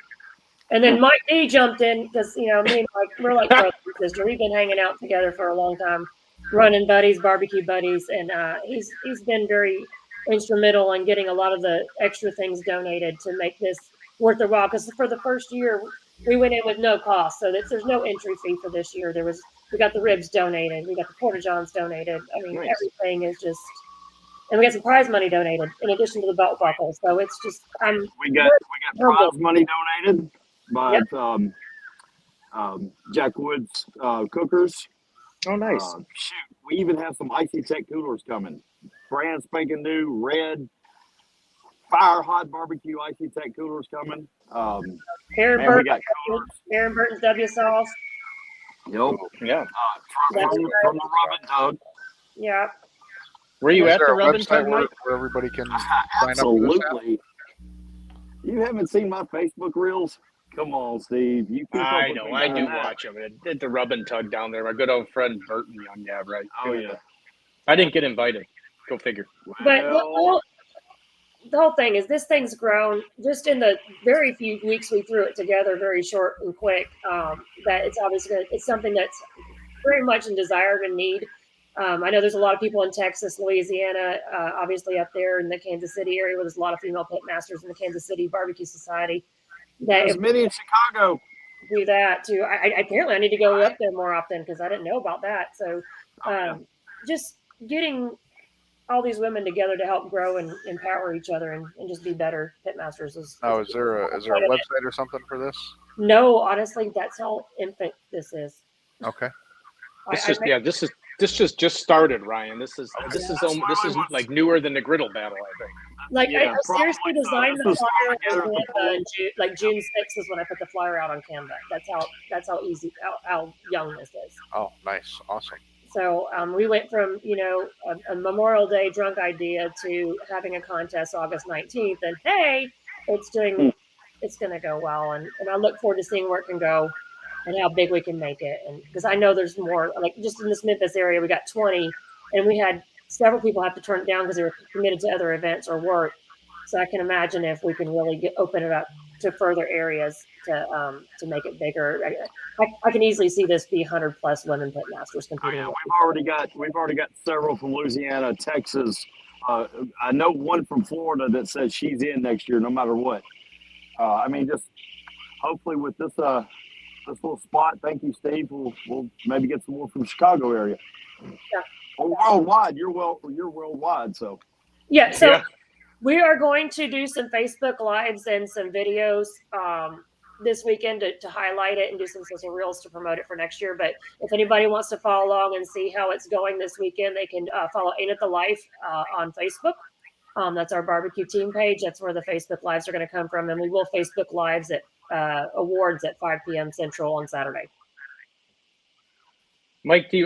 And then Mike D jumped in because, me and Mike, we're like brother and sister. We've been hanging out together for a long time, running buddies, barbecue buddies, and he's been very instrumental in getting a lot of the extra things donated to make this worth their while. Because for the first year, we went in with no cost, so there's no entry fee for this year. We got the ribs donated, we got the porta johns donated. I mean, Nice. Everything is just. And we got some prize money donated in addition to the belt buckle. So it's just We got prize money donated by Jack Woods cookers. Oh, nice. Shoot, we even have some Icy Tech coolers coming. Brand spanking new, red, fire hot barbecue Icy Tech coolers coming. Aaron Man, we got coolers. Aaron Burton's W sauce. Yep. Yeah. From the Rub and Tug. Yeah. Were you Is at there the a Rub and website Tug, Mike? where everybody can sign up for this? Absolutely. You haven't seen my Facebook reels? Come on, Steve. You keep up I with know. me I on do that. watch them. Did the Rub and Tug down there. My good old friend Burton Young. Yeah, right. Oh, yeah. I didn't get invited. Go figure. But Well, the whole thing is this thing's grown just in the very few weeks we threw it together, very short and quick. That it's obviously it's something that's very much in desire and need. I know there's a lot of people in Texas, Louisiana, obviously up there in the Kansas City area where there's a lot of female pit masters in the Kansas City Barbecue Society. That there's many in Chicago. do that too. Apparently I need to go up there more often because I didn't know about that. So just getting all these women together to help grow and empower each other and just be better pit masters is There a website or something for this? No, honestly, that's how infant this is. Okay. This just started, Ryan. This is like newer than the griddle battle, I think. Like Yeah, I seriously designed the This is flyer together on with the Canva in June, like June 6th is when I put the flyer out on Canva. That's how easy how young this is. Oh, nice. Awesome. So we went from a Memorial Day drunk idea to having a contest August 19th, and hey, it's going to go well, and I look forward to seeing where it can go and how big we can make it. And because I know there's more, like just in this Memphis area, we got 20, and we had several people have to turn it down because they were committed to other events or work. So I can imagine if we can really open it up to further areas to make it bigger. I can easily see this be 100+ women pit masters competing. Oh, yeah, we've already got several from Louisiana, Texas. I know one from Florida that says she's in next year, no matter what. I mean, just hopefully with this little spot, thank you, Steve. We'll maybe get some more from the Chicago area. Yeah. Or worldwide. You're worldwide, so. Yeah. So Yeah. we are going to do some Facebook Lives and some videos this weekend to highlight it and do some social reels to promote it for next year. But if anybody wants to follow along and see how it's going this weekend, they can follow Ain't It the Life on Facebook. That's our barbecue team page. That's where the Facebook Lives are going to come from. And we will Facebook Lives at awards at 5 p.m. Central on Saturday. Mike D,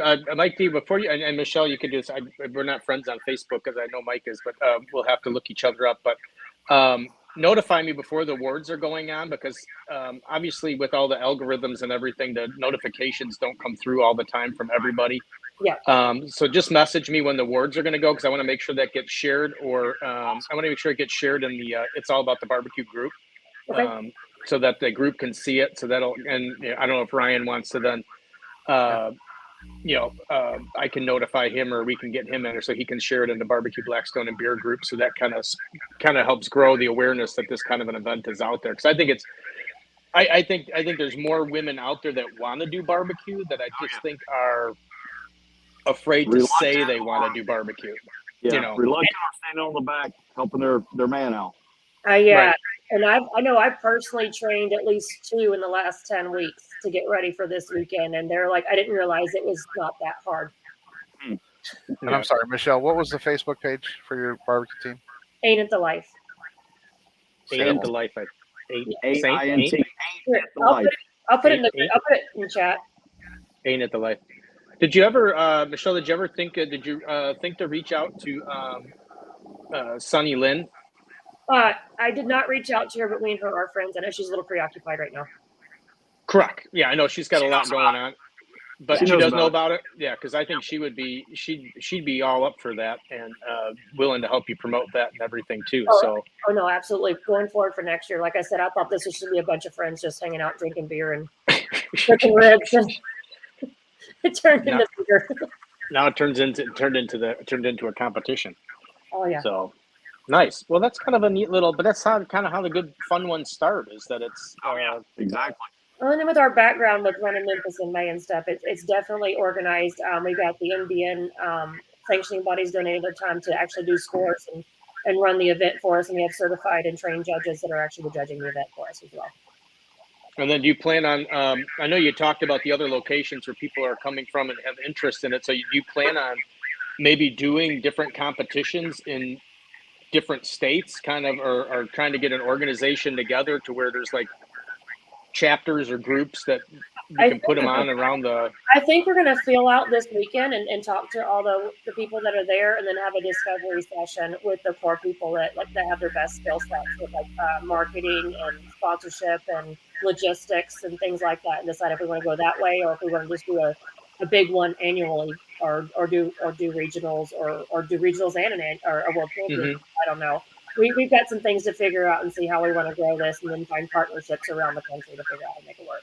before you and Michelle, you could do this. We're not friends on Facebook because I know Mike is, but we'll have to look each other up. But notify me before the awards are going on, because obviously with all the algorithms and everything, the notifications don't come through all the time from everybody. Yeah. So just message me when the awards are going to go, because I want to make sure that gets shared, or I want to make sure it gets shared in the It's All About the Barbecue group, Okay. so that the group can see it. So that'll, and I don't know if Ryan wants to then, I can notify him, or we can get him in, or so he can share it in the Barbecue Blackstone and Beer group. So that kind of helps grow the awareness that this kind of an event is out there. Because I think it's, I think there's more women out there that want to do barbecue that I just think are afraid to say they want to do barbecue. Yeah, You know, reluctant or standing on the back helping their man out. Yeah, Right. and I know I've personally trained at least 2 in the last 10 weeks to get ready for this weekend, and they're like, I didn't realize it was not that hard. And Yeah. I'm sorry, Michelle, what was the Facebook page for your barbecue team? Ain't it the life? Ain't the life. Saint AINT. Here, the life. I'll put it in Ain't- I'll put it in chat. Ain't it the life? Did you ever, Michelle? Did you ever think? Did you think to reach out to Sunny Lynn? I did not reach out to her, but me and her are friends. I know she's a little preoccupied right now. Correct. Yeah, I know she's got a lot going on, but She she knows does know about about it. Yeah, because I think she'd be all up for that, and willing to help you promote that and everything too. So Oh no, absolutely. Going forward for next year, like I said, I thought this was should be a bunch of friends just hanging out, drinking beer and cooking ribs, and it turned into beer. now it turned into a competition. Oh yeah. So nice. Well, that's kind of a neat little, but that's kind of how the good fun ones start. Is that it's Exactly. Well, and then with our background with running Memphis in May and stuff, it's definitely organized. We've got the NBN sanctioning bodies donating their time to actually do scores and run the event for us, and we have certified and trained judges that are actually judging the event for us as well. And then do you plan on, I know you talked about the other locations where people are coming from and have interest in it. So you plan on maybe doing different competitions in different states, kind of, or trying to get an organization together to where there's like chapters or groups that you can put them on around the. I think we're going to fill out this weekend and talk to all the people that are there, and then have a discovery session with the core people that have their best skill sets with like marketing and sponsorship and logistics and things like that, and decide if we want to go that way or if we want to just do a big one annually or do regionals or do regionals and a world championship. I don't know. We've got some things to figure out and see how we want to grow this, and then find partnerships around the country to figure out how to make it work.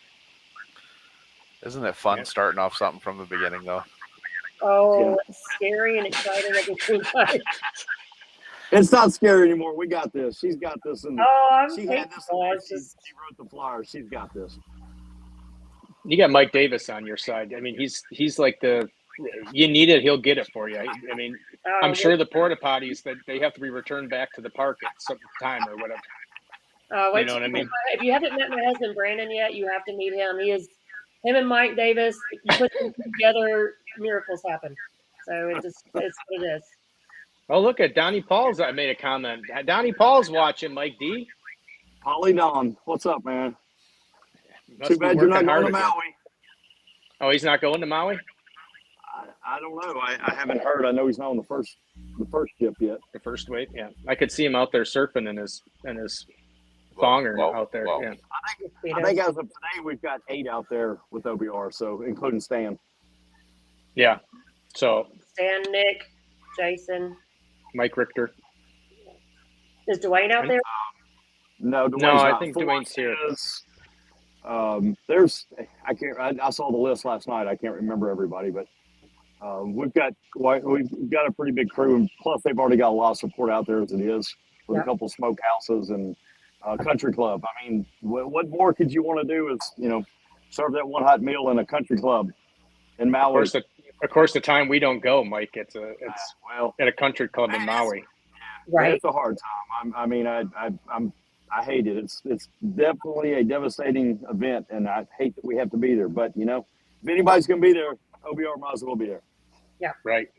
Isn't it fun starting off something from the beginning, though? Oh, it's scary and exciting at the same time. It's not scary anymore. We got this. She's got this. And she had this. She wrote the flyer. She's got this. You got Mike Davis on your side. I mean, he's like you need it, he'll get it for you. I mean, I'm sure the porta potties that they have to be returned back to the park at some time or whatever. You know what I mean? If you haven't met my husband Brandon yet, you have to meet him. Him and Mike Davis. You put them together, miracles happen. So it's what it is. Oh, look at Donnie Paul's. I made a comment. Donnie Paul's watching, Mike D. Holly Don, what's up, man? Must Too bad you're not going to Maui. Oh, he's not going to Maui? I don't know. I haven't heard. I know he's not on the first ship yet. The first wave, yeah. I could see him out there surfing in his thonger out there. Yeah. I think as of today, we've got 8 out there with OBR, so including Stan. Yeah. So Stan, Nick, Jason, Mike Richter. Is Dwayne out there? No, Dwayne's I not. think Dwayne's here. I saw the list last night. I can't remember everybody, but we've got a pretty big crew, and plus they've already got a lot of support out there as it is with a couple smokehouses and country club. I mean, what more could you want to do is serve that one hot meal in a country club in Maui. Of course, the time we don't go, Mike, it's at a country club in Maui. Right. It's a hard time. I hate it. It's definitely a devastating event, and I hate that we have to be there. But if anybody's going to be there, OBR might as well be there. Yeah. Right.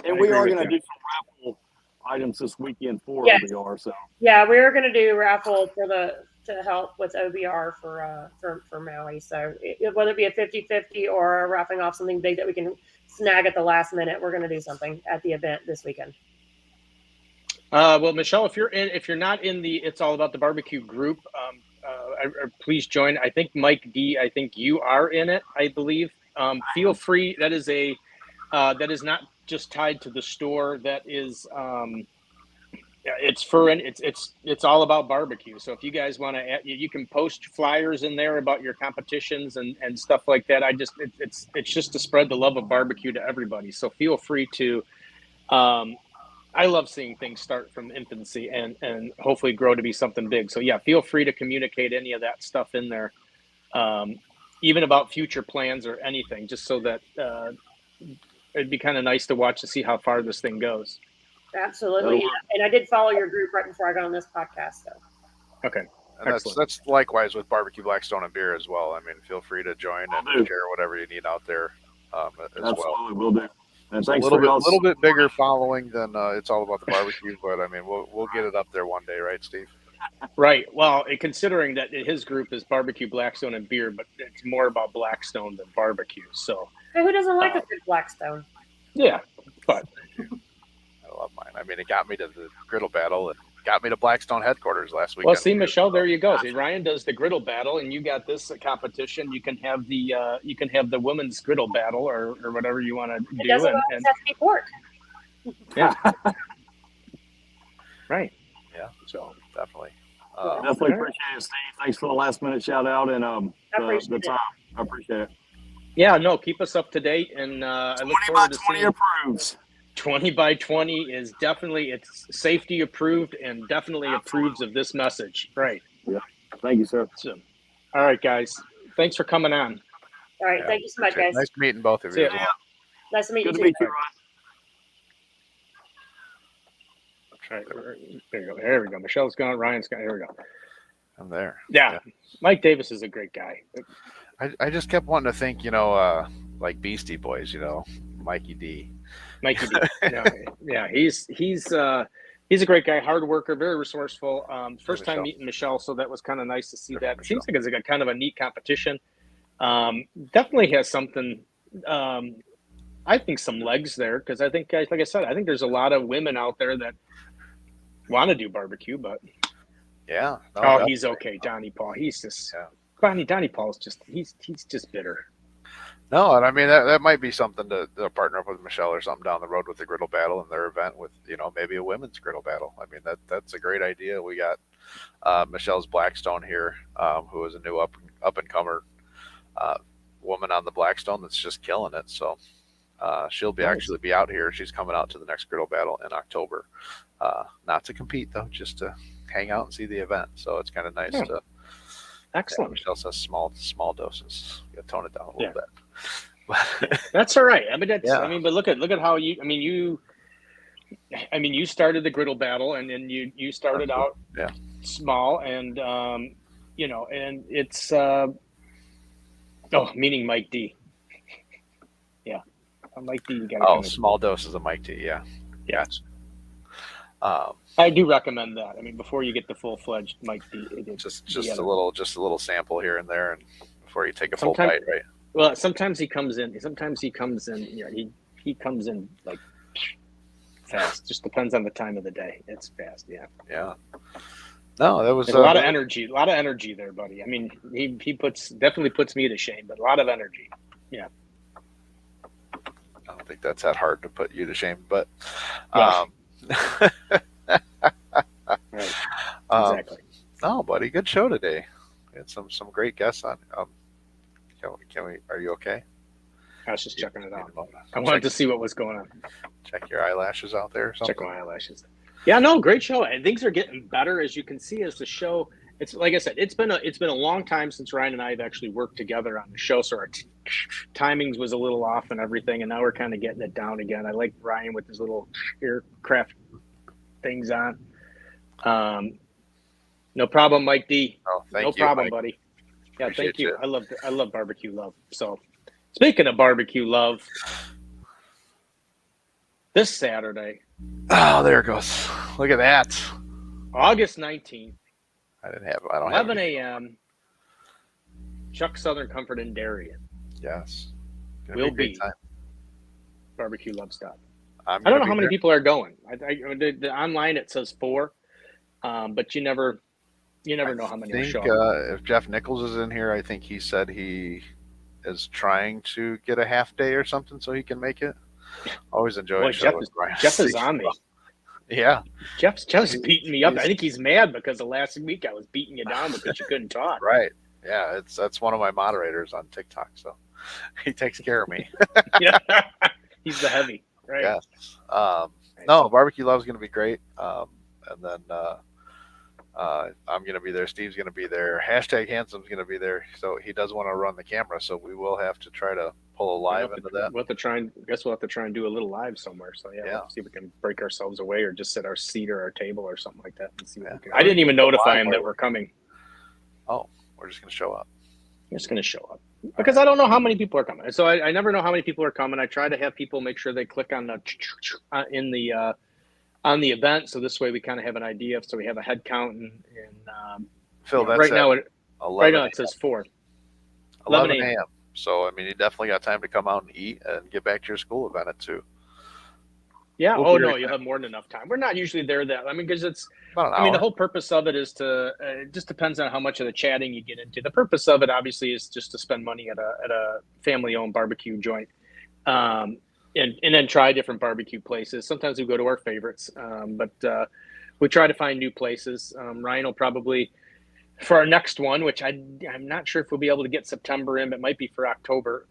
And we are going to do some raffle items this weekend for OBR. So yeah, we're going to do raffle to help with OBR for Maui. So whether it be a 50-50 or wrapping off something big that we can snag at the last minute, we're going to do something at the event this weekend. Well, Michelle, if you're not in the It's All About the Barbecue group, please join. I think Mike D. I think you are in it. I believe. Feel free. That is not just tied to the store. That is. It's all about barbecue. So if you guys want to, you can post flyers in there about your competitions and stuff like that. It's just to spread the love of barbecue to everybody. So feel free to. I love seeing things start from infancy and hopefully grow to be something big. So yeah, feel free to communicate any of that stuff in there, even about future plans or anything, just so that it'd be kind of nice to watch to see how far this thing goes. Absolutely. And I did follow your group right before I got on this podcast. So. Okay. And that's likewise with Barbecue Blackstone and Beer as well. I mean, feel free to join and share whatever you need out there as Absolutely, well. will do. And It's a thanks little bit bigger following than It's All About the Barbecue, but I mean, we'll get it up there one day, right, Steve? Right. Well, considering that his group is Barbecue Blackstone and Beer, but it's more about Blackstone than barbecue. So hey, who doesn't like a good Blackstone? Yeah, but I love mine. I mean, it got me to the griddle battle and got me to Blackstone headquarters last weekend. Well, see, Michelle, there you go. See, Ryan does the griddle battle, and you got this competition. You can have the women's griddle battle or whatever you want to do. It doesn't always have to be pork. Yeah. Right. Yeah. So definitely. Definitely appreciate it, Steve. Thanks for the last minute shout out and the time. I appreciate it. Yeah, no, keep us up to date, and I look forward to 20 seeing. approves. 20 by 20 is definitely, it's safety approved and definitely approves of this message. Right. Yeah. Thank you, sir. So, all right, guys. Thanks for coming on. All right. Thank you so much, guys. Nice meeting both of See you. ya. As well. Nice to meet Good you to too. meet you, Ryan. Right. There you go. There we go. Michelle's gone. Ryan's gone. Here we go. I'm there. Yeah. Mike Davis is a great guy. I just kept wanting to think, like Beastie Boys, Mikey D. Mikey D. Yeah, he's a great guy, hard worker, very resourceful. First time meeting Michelle, so that was kind of nice to see that. It seems like it's a kind of a neat competition. Definitely has something. I think some legs there because I think, like I said, I think there's a lot of women out there that want to do barbecue, but yeah. No, oh, he's okay, Donnie Paul. He's just Donnie Paul's just he's just bitter. No, and I mean that might be something to partner up with Michelle or something down the road with the griddle battle and their event with maybe a women's griddle battle. I mean that's a great idea. We got Michelle's Blackstone here, who is a new up and comer woman on the Blackstone that's just killing it. So she'll actually be out here. She's coming out to the next griddle battle in October, not to compete though, just to hang out and see the event. So it's kind of nice to. Excellent. Michelle says small doses. You gotta tone it down a little bit. That's all right. I mean, but look at how you. You started the griddle battle, and then you started out small, and and it's meaning Mike D. Yeah, Mike D. You got small doses of Mike D. Yeah. Yes. I do recommend that. I mean, before you get the full-fledged Mike D. Just a little sample here and there, and before you take a full bite, right? Well, sometimes he comes in. He comes in like fast. Just depends on the time of the day. It's fast. Yeah. Yeah. No, that was a lot of energy. A lot of energy there, buddy. I mean, he definitely puts me to shame, but a lot of energy. Yeah. I don't think that's that hard to put you to shame, but. Right. Exactly. No, buddy, good show today. We had some great guests on. Can we? Are you okay? I was just checking it out. I wanted to see what was going on. Check your eyelashes out there. Or something? Check my eyelashes. Yeah, no, great show, and things are getting better as you can see as the show. It's like I said, it's been a long time since Ryan and I have actually worked together on the show, so our timings was a little off and everything, and now we're kind of getting it down again. I like Ryan with his little aircraft things on. No problem, Mike D. Oh, thank you. No problem, Mike. Buddy. Yeah, Appreciate thank you. I love barbecue love. So, speaking of barbecue love, this Saturday. Oh, there it goes. Look at that. August 19th. I don't 11 a.m. Chuck Southern Comfort in Darien. Yes. Will be barbecue love stop. I'm I don't gonna know be how many there. people are going. The online it says 4, but you never I know how many will think show up. if Jeff Nichols is in here, I think he said he is trying to get a half day or something so he can make it. Always enjoyed Boy, Jeff showing is Brian. Jeff is on me. Yeah, Jeff's beating me up. I he's- think he's mad because the last week I was beating you down because you couldn't talk. right. Yeah, that's one of my moderators on TikTok, so he takes care of me. Yeah, he's the heavy, right? Yes. No, barbecue love is going to be great. And then I'm going to be there. Steve's going to be there. Hashtag Handsome's going to be there. So he does want to run the camera. So we will have to try to pull a live into that. We'll have to try and do a little live somewhere. So yeah, we'll have to see if we can break ourselves away or just sit our seat or our table or something like that and see what we can. I didn't even notify him that we're coming. Oh, we're just going to show up. I'm just going to show up because I don't know how many people are coming. So I never know how many people are coming. I try to have people make sure they click on the on the event, so this way we kind of have an idea. So we have a head count and Phil, that's right now. Right now a.m. it says 4. 11 a.m. So I mean, you definitely got time to come out and eat and get back to your school event at 2. Yeah. We'll No, you'll have more than enough time. We're not usually there that. I mean, because it's. About an I mean, the hour. whole purpose of it is to. It just depends on how much of the chatting you get into. The purpose of it, obviously, is just to spend money at a family-owned barbecue joint, and then try different barbecue places. Sometimes we go to our favorites, but we try to find new places. Ryan will probably. For our next one, which I'm not sure if we'll be able to get September in, but it might be for October.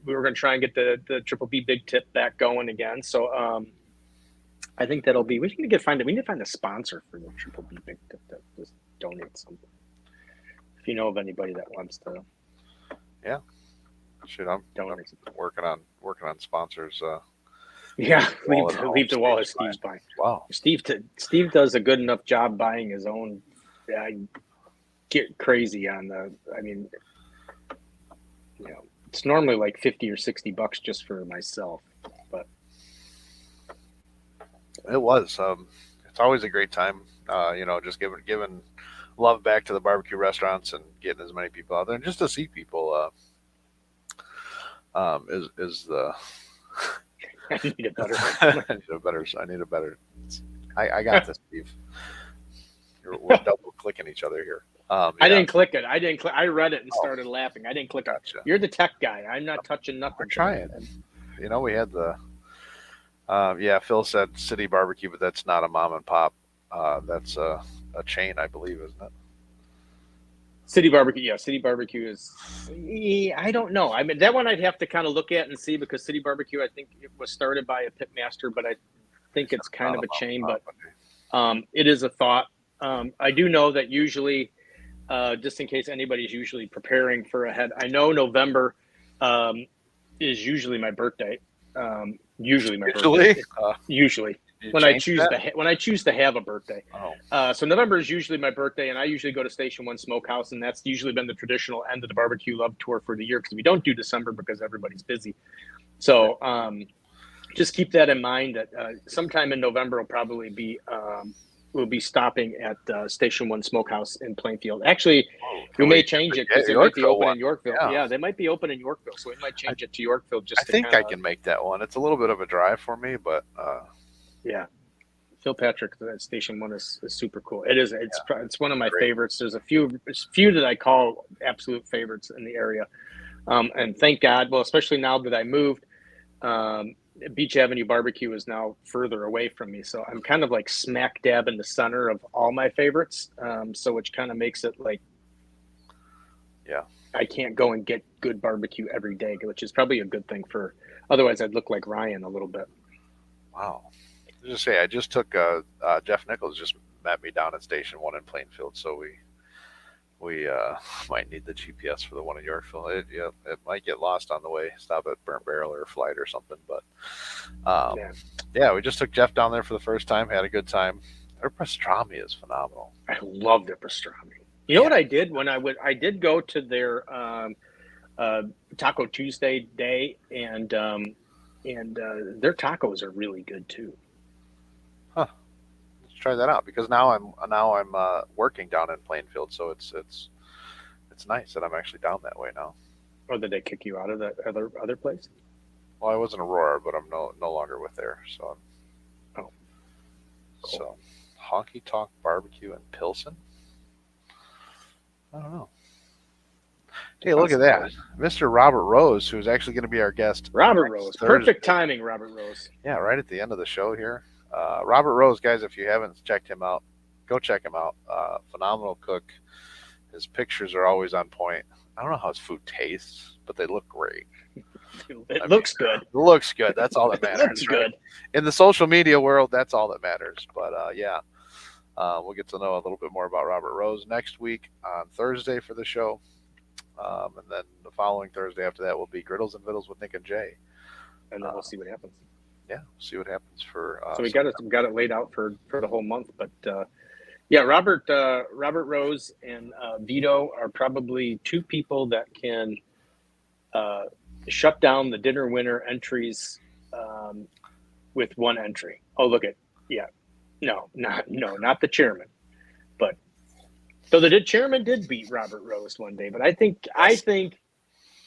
We were going to try and get the Triple B Big Tip back going again. So I think that'll be. We need to find a sponsor for the Triple B Big Tip that just donate something. If you know of anybody that wants to, Yeah. Shoot, I'm donate. working on sponsors. Yeah, Wallet leave the home, wall as Steve's Steve's buying. Wow. Steve does a good enough job buying his own. I get crazy on the. I mean, it's normally like $50 or $60 just for myself, but It was. It's always a great time. Just giving love back to the barbecue restaurants and getting as many people out there, and just to see people. Is the. I need a better. I need a better. I got this, Steve. We're double clicking each other here. Yeah. I didn't click it. I read it and started laughing. I didn't click Gotcha. it. You're the tech guy. I'm not touching nothing. We're trying. We had the. Phil said City Barbecue, but that's not a mom and pop. That's a chain, I believe, isn't it? City Barbecue. Yeah, City Barbecue is. I don't know. I mean, that one I'd have to kind of look at and see because City Barbecue, I think it was started by a pitmaster, but I think it's kind of a chain. But it is a thought. I do know that usually, just in case anybody's usually preparing for a head, I know November is usually my birthday. Usually my birthday. Usually when I choose to have a birthday. So November is usually my birthday, and I usually go to Station 1 Smokehouse, and that's usually been the traditional end of the barbecue love tour for the year because we don't do December because everybody's busy. So just keep that in mind that sometime in November will probably be we'll be stopping at Station 1 Smokehouse in Plainfield. Actually, we may change it because they might be open in Yorkville. Yeah, they might be open in Yorkville, so we might change it to Yorkville. I think I can make that one. It's a little bit of a drive for me, but yeah. Phil Patrick at Station 1 is super cool. It is. It's one of my favorites. There's a few that I call absolute favorites in the area, and thank God. Well, especially now that I moved. Beach Avenue Barbecue is now further away from me, so I'm kind of like smack dab in the center of all my favorites. So which kind of makes it like, I can't go and get good barbecue every day, which is probably a good thing for. Otherwise, I'd look like Ryan a little bit. Wow. I just took Jeff Nichols just met me down at Station 1 in Plainfield, so we might need the GPS for the one in Yorkville. It might get lost on the way. Stop at Burnt Barrel or Flight or something. But we just took Jeff down there for the first time. Had a good time. Their pastrami is phenomenal. I love their pastrami. You know what I did when I did go to their Taco Tuesday day, and their tacos are really good too. Huh. Let's try that out because now I'm working down in Plainfield, so it's nice that I'm actually down that way now. Or did they kick you out of that other place? Well, I was in Aurora, but I'm no longer with there. So, Oh, cool. so Honky Tonk Barbecue in Pilsen. I don't know. Hey, look at that, Mr. Robert Rose, who's actually going to be our guest. Robert next Rose. Thursday. Perfect timing, Robert Rose. Yeah, right at the end of the show here. Robert Rose, guys, if you haven't checked him out, go check him out. Phenomenal cook. His pictures are always on point. I don't know how his food tastes, but they look great. It looks good. It looks good. That's all that matters. It looks right? good. In the social media world, that's all that matters. But yeah, we'll get to know a little bit more about Robert Rose next week on Thursday for the show. And then the following Thursday after that will be Griddles and Vittles with Nick and Jay. And then we'll see what happens. Yeah, see what happens for. So we got it laid out for the whole month, but yeah, Robert Rose and Vito are probably two people that can shut down the dinner winner entries with one entry. Oh, look at not the chairman, but so the chairman did beat Robert Rose one day. But I think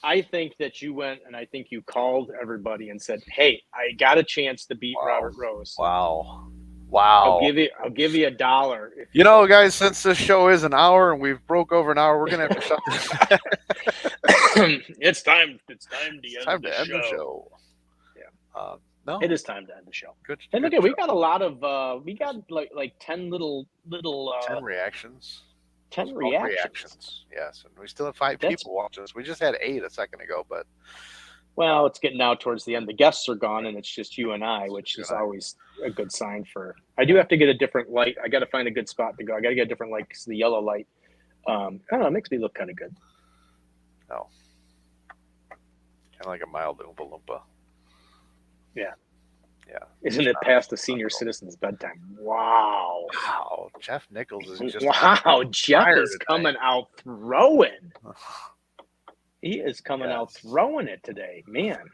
that you went and I think you called everybody and said, "Hey, I got a chance to beat Robert Rose. Wow. I'll give you $1 if you know, guys, since this show is an hour and we've broke over an hour, we're gonna have to shut this. It's time to end the show. Yeah. No, it is time to end the show. Good. And good look, we show. got a lot of we got like 10 little 10 reactions. 10 12 reactions. Yes, and we still have 5 people watching us. We just had 8 a second ago, but well, it's getting now towards the end. The guests are gone, and it's just you and I, which is always a good sign for. I do have to get a different light. I got to find a good spot to go. I got to get a different light because the yellow light, I don't know, it makes me look kind of good. No, kind of like a mild Oompa Loompa. Yeah. Yeah. Isn't it past the senior citizen's bedtime? Wow. Wow. Jeff Nichols is just. Wow. Jeff is coming out throwing. He is coming out throwing it today, man.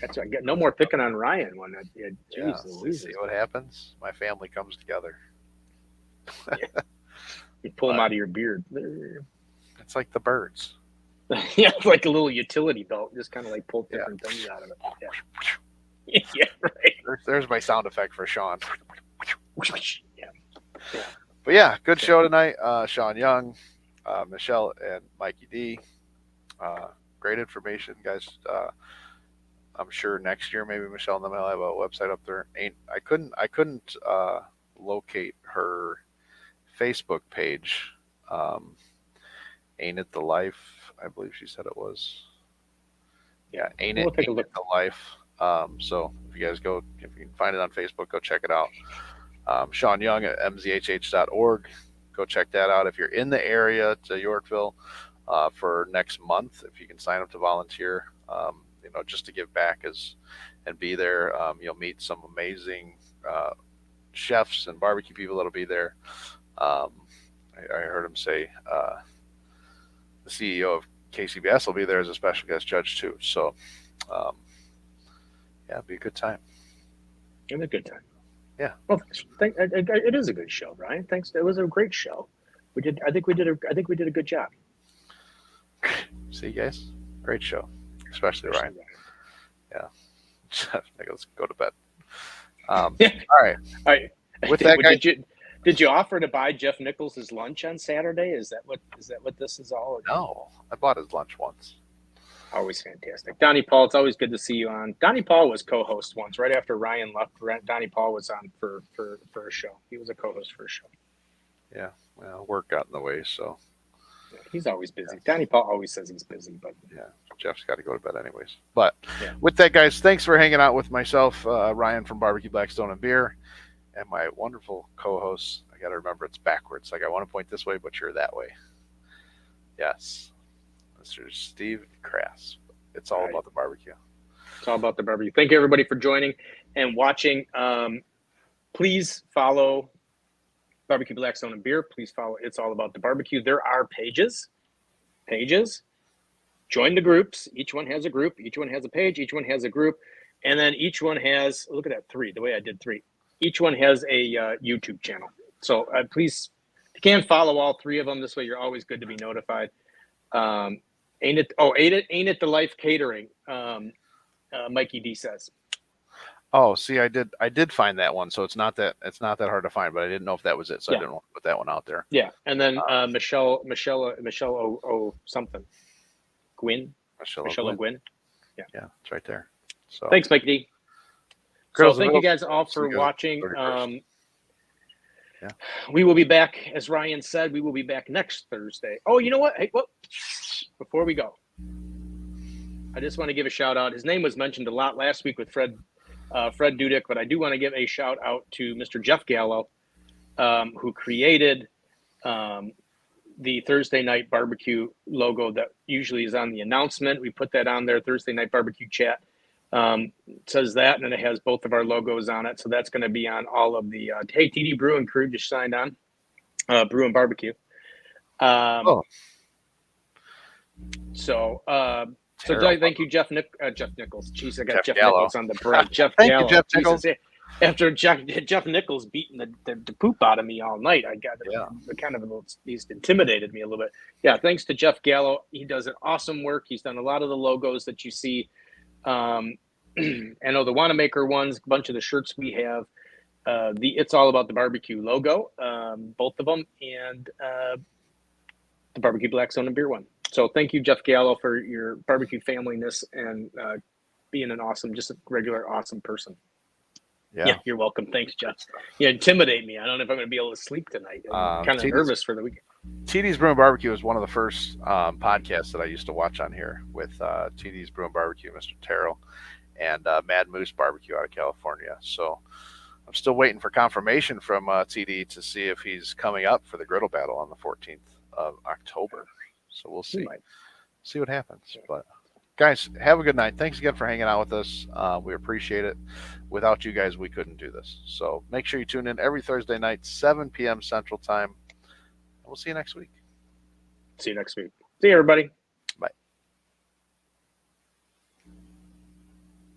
That's I get no more picking on Ryan when see what happens. My family comes together. You pull him out of your beard. It's like the birds. Yeah, it's like a little utility belt. Just kind of like pull different things out of it. Yeah, yeah, right. There's my sound effect for Sean. Yeah. But yeah, good show tonight. Sean Young, Michelle, and Mikey D. Great information, guys. I'm sure next year maybe Michelle and them will have a website up there. I couldn't locate her Facebook page. Ain't It the Life? I believe she said it was. Yeah, Ain't It the Life? So if you guys if you can find it on Facebook, go check it out. Sean Young at mzhh.org. Go check that out. If you're in the area to Yorkville for next month, if you can sign up to volunteer, just to give back and be there. You'll meet some amazing chefs and barbecue people that'll be there. I heard him say the CEO of KCBS will be there as a special guest judge too. So yeah, it'll be a good time. It'll be a good time. Yeah. Well, it is a good show, Brian. Thanks. It was a great show. I think we did a good job. See, guys, great show, especially Ryan. Yeah. Let's go to bed. All right. With that, guy, did you offer to buy Jeff Nichols' lunch on Saturday? Is that what this is all about? No, I bought his lunch once. Always fantastic. Donnie Paul, it's always good to see you on. Donnie Paul was co-host once, right after Ryan left. Donnie Paul was on for a show. He was a co-host for a show. Yeah, well, work got in the way, so. Yeah, he's always busy. Yeah. Donnie Paul always says he's busy, but yeah, Jeff's got to go to bed anyways. But with that, guys, thanks for hanging out with myself, Ryan from Barbecue Blackstone and Beer, and my wonderful co-hosts. I got to remember it's backwards. Like I want to point this way, but you're that way. Yes. Mr. Steve Crass. It's all about the barbecue. It's all about the barbecue. Thank you, everybody, for joining and watching. Please follow Barbecue Blackstone and Beer. Please follow It's All About the Barbecue. There are pages. Join the groups. Each one has a group. Each one has a page. Each one has a group. And then each one has, look at that, 3, the way I did 3. Each one has a YouTube channel. So please, if you can follow all 3 of them. This way you're always good to be notified. Ain't It the Life Catering. Mikey D says. Oh, see, I did find that one, so it's not that hard to find, but I didn't know if that was it, so I Yeah. didn't want to put that one out there. Yeah, and then Michelle O something, Michelle O'Gwyn. Yeah, it's right there. So Thanks, Mikey D. Girls So and thank you Vittles, guys all see for you guys watching. 31st. Yeah. We will be back, as Ryan said. We will be back next Thursday. Oh, you know what? Hey, well, before we go, I just want to give a shout out. His name was mentioned a lot last week with Fred Dudek, but I do want to give a shout out to Mr. Jeff Gallo, who created the Thursday Night Barbecue logo that usually is on the announcement. We put that on there, Thursday Night Barbecue Chat. It says that, and it has both of our logos on it. So that's going to be on all of the hey, TD Brew and Crew just signed on, Brew and Barbecue. So thank you, Jeff Nichols. Jeez, I got Jeff Nichols on the brain. Jeff Thank Gallo. you, Jeff Nichols. Jesus. After Jeff Nichols beating the poop out of me all night, I got kind of a little, he's intimidated me a little bit. Yeah, thanks to Jeff Gallo. He does an awesome work. He's done a lot of the logos that you see. I know the Wanamaker ones, a bunch of the shirts we have. The It's All About the Barbecue logo, both of them, and the Barbecue Black Zone and Beer one. So thank you, Jeff Gallo, for your barbecue familyness and being an awesome, just a regular awesome person. Yeah, you're welcome. Thanks, Jeff. You intimidate me. I don't know if I'm going to be able to sleep tonight. I'm kind of nervous for the weekend. TD's Brew and Barbecue is one of the first podcasts that I used to watch on here with TD's Brew and Barbecue, Mr. Terrell, and Mad Moose Barbecue out of California. So I'm still waiting for confirmation from TD to see if he's coming up for the griddle battle on the 14th of October. So we'll see what happens. But guys, have a good night. Thanks again for hanging out with us. We appreciate it. Without you guys, we couldn't do this. So make sure you tune in every Thursday night, 7 p.m. Central Time. We'll see you next week. See you next week. See you, everybody.